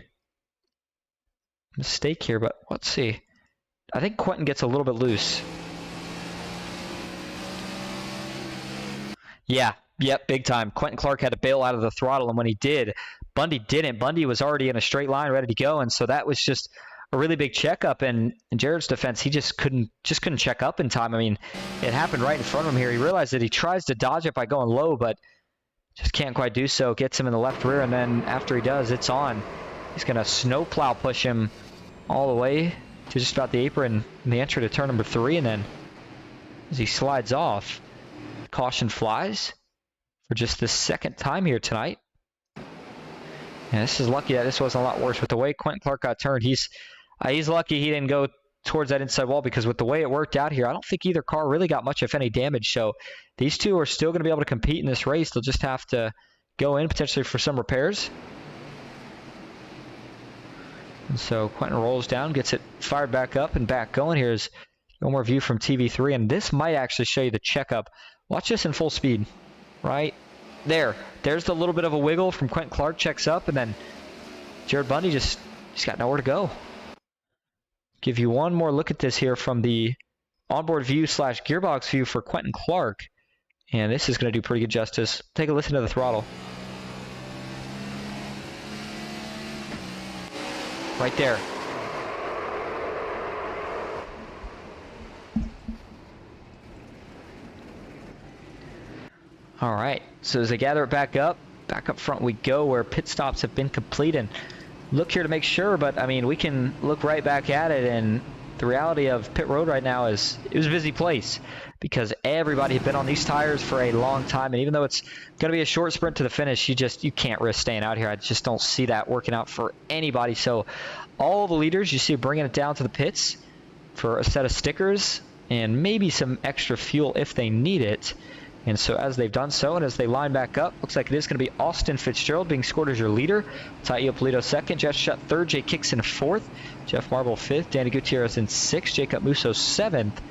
mistake here, but let's see. I think Quentin gets a little bit loose. Yeah, yep, big time. Quentin Clark had to bail out of the throttle, and when he did, Bundy didn't. Bundy was already in a straight line, ready to go, and so that was just a really big checkup. And in Jared's defense, he just couldn't check up in time. I mean, it happened right in front of him here. He realized that he tries to dodge it by going low, but just can't quite do so. Gets him in the left rear, and then after he does, it's on. He's going to snowplow push him all the way to just about the apron in the entry to turn number 3, and then as he slides off, caution flies for just the second time here tonight. And this is lucky that this wasn't a lot worse. With the way Quentin Clark got turned, he's lucky he didn't go towards that inside wall, because with the way it worked out here, I don't think either car really got much, if any, damage. So these two are still going to be able to compete in this race. They'll just have to go in potentially for some repairs. And so Quentin rolls down, gets it fired back up and back going. Here's one more view from TV3, and this might actually show you the checkup. Watch this in full speed. Right there. There's the little bit of a wiggle from Quentin Clark, checks up, and then Jared Bundy he's got nowhere to go. Give you one more look at this here from the onboard view / gearbox view for Quentin Clark. And this is going to do pretty good justice. Take a listen to the throttle. Right there. All right, so as they gather it back up front we go, where pit stops have been complete. And look here to make sure, but I mean, we can look right back at it, and the reality of pit road right now is it was a busy place because everybody had been on these tires for a long time. And even though it's going to be a short sprint to the finish, you can't risk staying out here. I just don't see that working out for anybody. So all the leaders you see bringing it down to the pits for a set of stickers and maybe some extra fuel if they need it. And so as they've done so, and as they line back up, looks like it is going to be Austin Fitzgerald being scored as your leader. Tai Iopolito second, Jeff Shutt third, Jay Kickson fourth, Jeff Marble fifth, Danny Gutierrez in sixth, Jacob Musso seventh,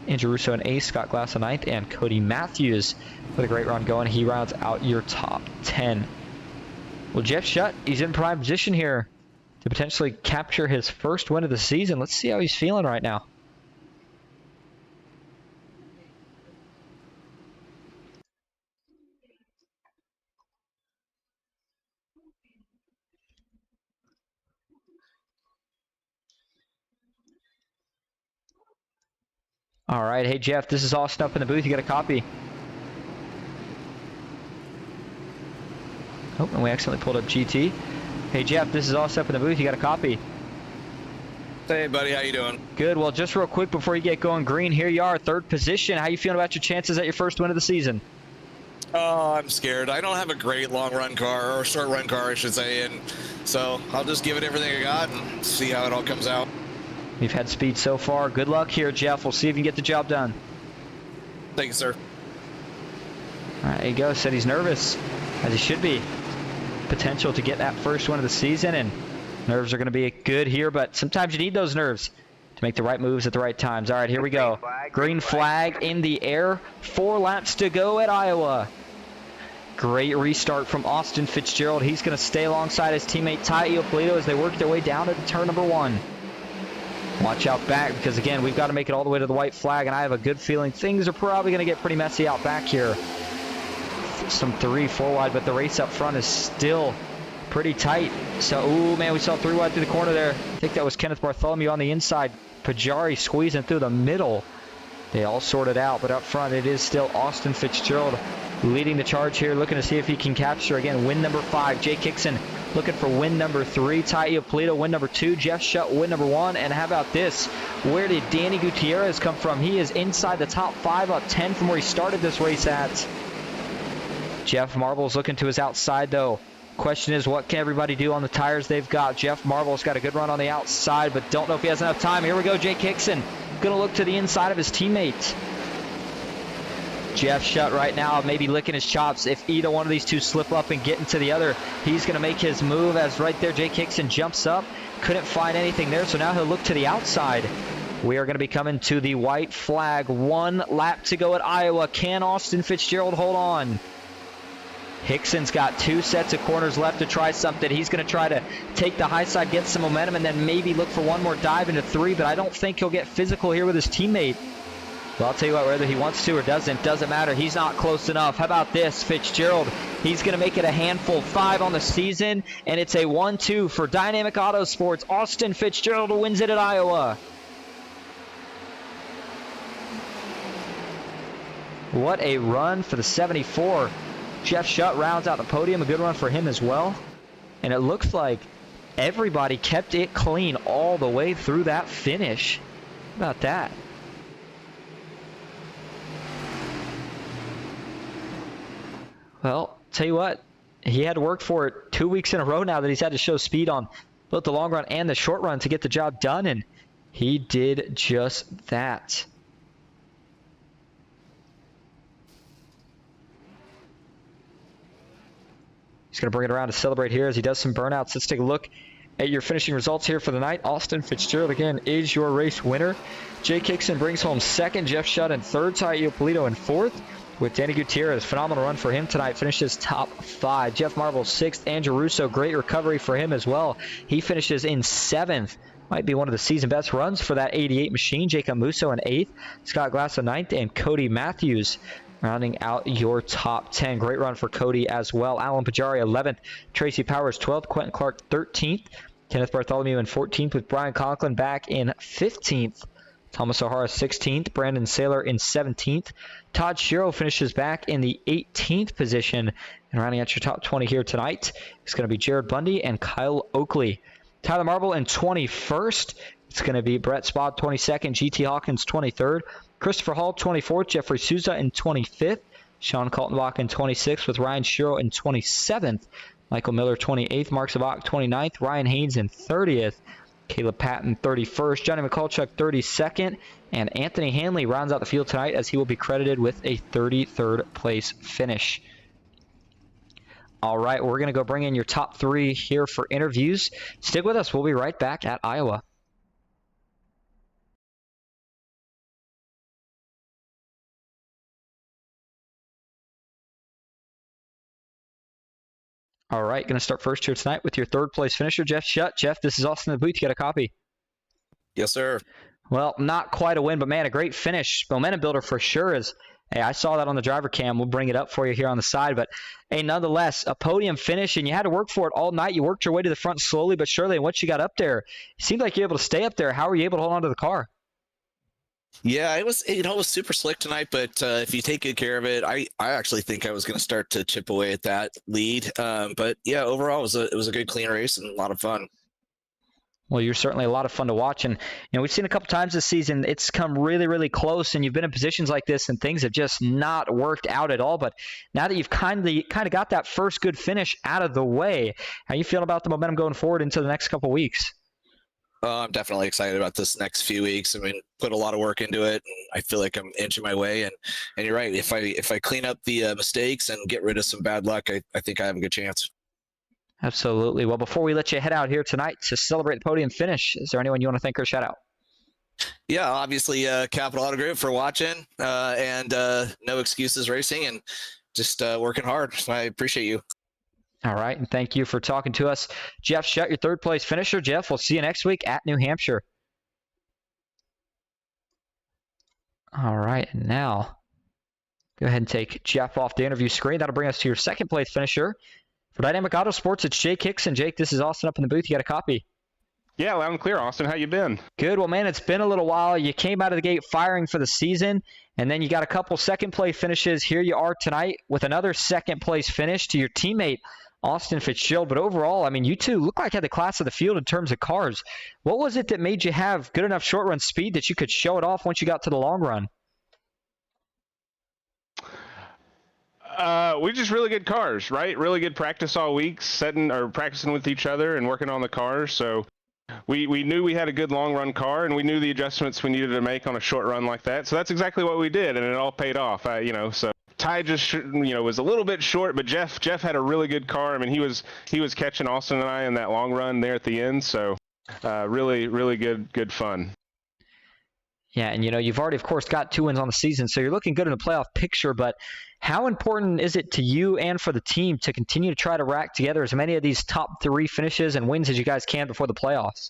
Andrew Russo in eighth, Scott Glass in ninth, and Cody Matthews with a great run going. He rounds out your top 10. Well, Jeff Shutt, he's in prime position here to potentially capture his first win of the season. Let's see how he's feeling right now. All right, hey Jeff, this is Austin up in the booth. You got a copy? Oh, and we accidentally pulled up GT. Hey Jeff, this is Austin up in the booth. You got a copy? Hey buddy, how you doing? Good. Well, just real quick before you get going green, here you are, third position. How you feeling about your chances at your first win of the season? Oh, I'm scared. I don't have a great long run car, or short run car, I should say, and so I'll just give it everything I got and see how it all comes out. You've had speed so far. Good luck here, Jeff. We'll see if you can get the job done. Thank you, sir. All right, there you go. Said he's nervous, as he should be. Potential to get that first one of the season, and nerves are going to be good here, but sometimes you need those nerves to make the right moves at the right times. All right, here we go. Green flag in the air. 4 laps to go at Iowa. Great restart from Austin Fitzgerald. He's going to stay alongside his teammate Tai Iopolito as they work their way down to turn number 1. Watch out back because, again, we've got to make it all the way to the white flag, and I have a good feeling things are probably going to get pretty messy out back here. Some 3-4 wide, but the race up front is still pretty tight. So, ooh, man, we saw 3 wide through the corner there. I think that was Kenneth Bartholomew on the inside. Pajari squeezing through the middle. They all sorted out, but up front it is still Austin Fitzgerald leading the charge here, looking to see if he can capture, again, win number 5. Jay Kickson looking for win number 3. Tai Iopolito win number 2. Jeff Shutt win number 1. And how about this? Where did Danny Gutierrez come from? He is inside the top 5, up 10 from where he started this race at. Jeff Marble's looking to his outside, though. Question is, what can everybody do on the tires they've got? Jeff Marble's got a good run on the outside, but don't know if he has enough time. Here we go, Jay Kickson. Going to look to the inside of his teammate. Jeff Shutt right now maybe licking his chops. If either one of these two slip up and get into the other, he's going to make his move as right there Jay Kickson jumps up. Couldn't find anything there, so now he'll look to the outside. We are going to be coming to the white flag. 1 lap to go at Iowa. Can Austin Fitzgerald hold on? Hickson's got 2 sets of corners left to try something. He's going to try to take the high side, get some momentum, and then maybe look for one more dive into 3, but I don't think he'll get physical here with his teammate. Well, I'll tell you what, whether he wants to or doesn't matter. He's not close enough. How about this? Fitzgerald, he's going to make it a handful. 5 on the season, and it's a 1-2 for Dynamic Auto Sports. Austin Fitzgerald wins it at Iowa. What a run for the 74. Jeff Shutt rounds out the podium. A good run for him as well. And it looks like everybody kept it clean all the way through that finish. How about that? Well, tell you what, he had to work for it 2 weeks in a row now that he's had to show speed on both the long run and the short run to get the job done, and he did just that. He's going to bring it around to celebrate here as he does some burnouts. Let's take a look at your finishing results here for the night. Austin Fitzgerald, again, is your race winner. Jay Kickson brings home 2nd. Jeff Shutt in 3rd. Tai Iopolito in 4th. With Danny Gutierrez, phenomenal run for him tonight. Finishes top 5. Jeff Marble 6th. Andrew Russo, great recovery for him as well. He finishes in 7th. Might be one of the season best runs for that 88 machine. Jacob Musso in 8th. Scott Glass in 9th. And Cody Matthews rounding out your top 10. Great run for Cody as well. Alan Pajari 11th. Tracy Powers 12th. Quentin Clark 13th. Kenneth Bartholomew in 14th with Brian Conklin back in 15th. Thomas O'Hara 16th. Brandon Saylor in 17th. Todd Shiro finishes back in the 18th position. And rounding out your top 20 here tonight is going to be Jared Bundy and Kyle Oakley. Tyler Marble in 21st. It's going to be Brett Spod 22nd, GT Hawkins 23rd, Christopher Hall 24th, Jeffrey Souza in 25th, Sean Kaltenbach in 26th with Ryan Shiro in 27th, Michael Miller 28th, Mark Zabak 29th, Ryan Haynes in 30th, Caleb Patton 31st, Johnny McCulchuk 32nd, and Anthony Hanley rounds out the field tonight as he will be credited with a 33rd place finish. All right, we're going to go bring in your top 3 here for interviews. Stick with us. We'll be right back at Iowa. All right, going to start first here tonight with your 3rd place finisher, Jeff Shutt. Jeff, this is Austin in the booth. You got a copy? Yes, sir. Well, not quite a win, but man, a great finish. Momentum builder for sure. Hey, I saw that on the driver cam. We'll bring it up for you here on the side. But, hey, nonetheless, a podium finish, and you had to work for it all night. You worked your way to the front slowly but surely, and once you got up there, it seemed like you were able to stay up there. How were you able to hold on to the car? Yeah, it was super slick tonight, but if you take good care of it, I actually think I was going to start to chip away at that lead. But yeah, overall, it was a good, clean race and a lot of fun. Well, you're certainly a lot of fun to watch, and we've seen a couple times this season it's come really, really close, and you've been in positions like this, and things have just not worked out at all. But now that you've kind of got that first good finish out of the way, how you feel about the momentum going forward into the next couple weeks? I'm definitely excited about this next few weeks. I mean, put a lot of work into it, and I feel like I'm inching my way. And you're right. If I clean up the mistakes and get rid of some bad luck, I think I have a good chance. Absolutely. Well, before we let you head out here tonight to celebrate the podium finish, is there anyone you want to thank or shout out? Yeah, obviously Capital Auto Group for watching and No Excuses Racing and just working hard. So I appreciate you. All right, and thank you for talking to us. Jeff Shutt, your 3rd place finisher. Jeff, we'll see you next week at New Hampshire. All right, and now go ahead and take Jeff off the interview screen. That'll bring us to your 2nd place finisher. For Dynamic Auto Sports, it's Jake Hickson. Jake, this is Austin up in the booth. You got a copy? Yeah, loud and clear, Austin. How you been? Good. Well, man, it's been a little while. You came out of the gate firing for the season, and then you got a couple 2nd place finishes. Here you are tonight with another 2nd place finish to your teammate, Austin Fitzgerald. But overall, I mean, you two look like you had the class of the field in terms of cars. What was it that made you have good enough short run speed that you could show it off once you got to the long run? We just really good cars, right? Really good practice all week, practicing with each other and working on the cars. So we knew we had a good long run car, and we knew the adjustments we needed to make on a short run like that. So that's exactly what we did, and it all paid off. So Ty just was a little bit short, but Jeff had a really good car. I mean, he was catching Austin and I in that long run there at the end. So really, really good fun. Yeah, and you've already, of course, got 2 wins on the season, so you're looking good in the playoff picture. But how important is it to you and for the team to continue to try to rack together as many of these top 3 finishes and wins as you guys can before the playoffs?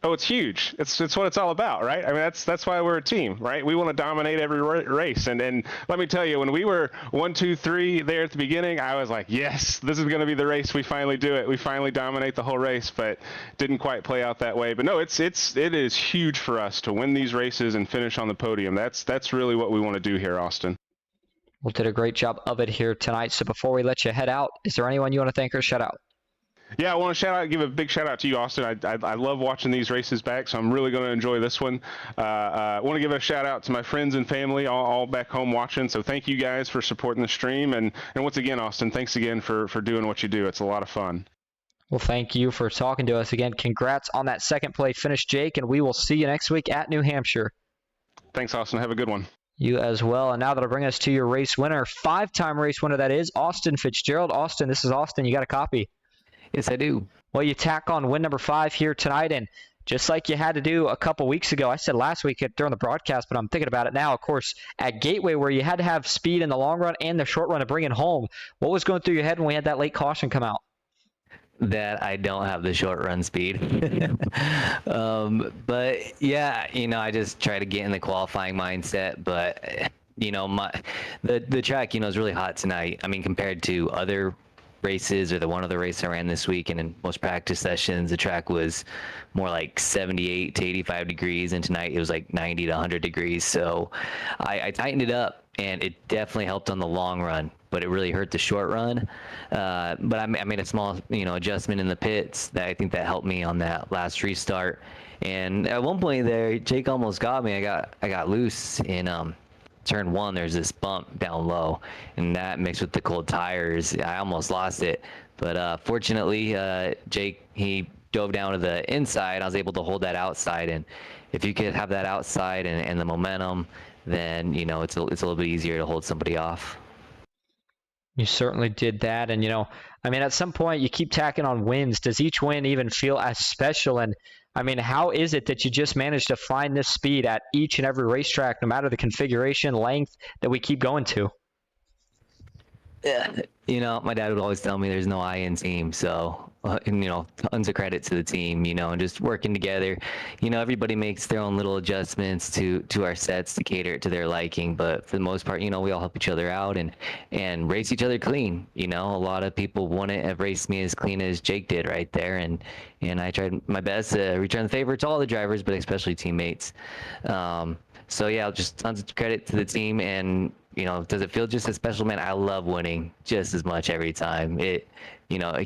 Oh, it's huge. It's what it's all about, right? I mean, that's why we're a team, right? We want to dominate every race. And let me tell you, when we were 1, 2, 3 there at the beginning, I was like, yes, this is going to be the race. We finally do it. We finally dominate the whole race, but didn't quite play out that way. But no, it is huge for us to win these races and finish on the podium. That's really what we want to do here, Austin. Well, did a great job of it here tonight. So before we let you head out, is there anyone you want to thank or shout out? Yeah, I want to give a big shout out to you, Austin. I love watching these races back, so I'm really going to enjoy this one. I want to give a shout out to my friends and family all back home watching. So thank you guys for supporting the stream. And once again, Austin, thanks again for doing what you do. It's a lot of fun. Well, thank you for talking to us again. Congrats on that 2nd place finish, Jake, and we will see you next week at New Hampshire. Thanks, Austin. Have a good one. You as well. And now that'll bring us to your race winner, 5-time race winner, that is Austin Fitzgerald. Austin, this is Austin. You got a copy? Yes, I do. Well, you tack on win number 5 here tonight, and just like you had to do a couple weeks ago, I said last week during the broadcast, but I'm thinking about it now, of course, at Gateway, where you had to have speed in the long run and the short run to bring it home. What was going through your head when we had that late caution come out? That I don't have the short run speed. But yeah, I just try to get in the qualifying mindset, but the track, is really hot tonight. I mean, compared to other races or the one other race I ran this week, and in most practice sessions, the track was more like 78 to 85 degrees, and tonight it was like 90 to 100 degrees. So I tightened it up, and it definitely helped on the long run, but it really hurt the short run. But I made a small, adjustment in the pits that I think that helped me on that last restart. And at one point there, Jake almost got me. I got loose in turn 1. There's this bump down low, and that mixed with the cold tires, I almost lost it. But fortunately, Jake, he dove down to the inside. I was able to hold that outside, and if you could have that outside and the momentum, then it's a little bit easier to hold somebody off. You certainly did that. And, I mean, at some point you keep tacking on wins. Does each win even feel as special? And, I mean, how is it that you just managed to find this speed at each and every racetrack, no matter the configuration, length that we keep going to? Yeah, my dad would always tell me there's no I in team. So, tons of credit to the team, and just working together. Everybody makes their own little adjustments to our sets to cater it to their liking. But for the most part, we all help each other out and race each other clean. A lot of people wouldn't have raced me as clean as Jake did right there. And I tried my best to return the favor to all the drivers, but especially teammates. So, yeah, just tons of credit to the team. And, does it feel just as special, man? I love winning just as much every time. It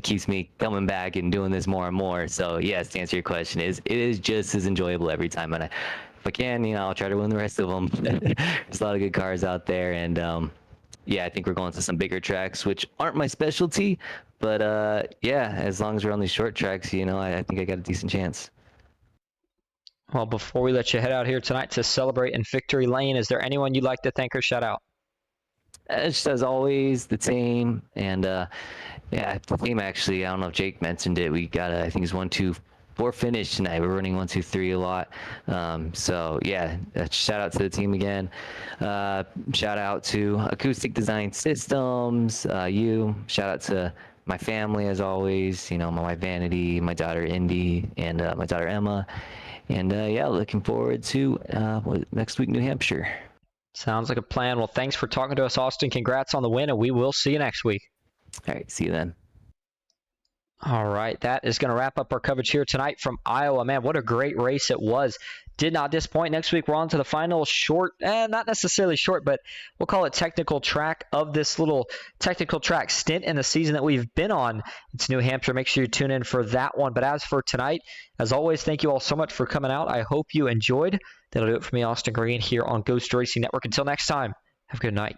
keeps me coming back and doing this more and more. So, yes, to answer your question, it is just as enjoyable every time. And if I can, I'll try to win the rest of them. There's a lot of good cars out there. And, I think we're going to some bigger tracks, which aren't my specialty. But, as long as we're on these short tracks, I think I got a decent chance. Well, before we let you head out here tonight to celebrate in Victory Lane, is there anyone you'd like to thank or shout out? Just as always, the team. And, the team actually, I don't know if Jake mentioned it. We got, I think it's 1, 2, 4 finish tonight. We're running 1, 2, 3 a lot. Shout out to the team again. Shout out to Acoustic Design Systems, Shout out to my family, as always. My wife Vanity, my daughter Indy, and my daughter Emma. And, looking forward to next week, New Hampshire. Sounds like a plan. Well, thanks for talking to us, Austin. Congrats on the win, and we will see you next week. All right, see you then. All right, that is going to wrap up our coverage here tonight from Iowa. Man, what a great race it was. Did not disappoint. Next week, we're on to the final short, not necessarily short, but we'll call it technical track of this little technical track stint in the season that we've been on. It's New Hampshire. Make sure you tune in for that one. But as for tonight, as always, thank you all so much for coming out. I hope you enjoyed. That'll do it for me, Austin Green, here on Ghost Racing Network. Until next time, have a good night.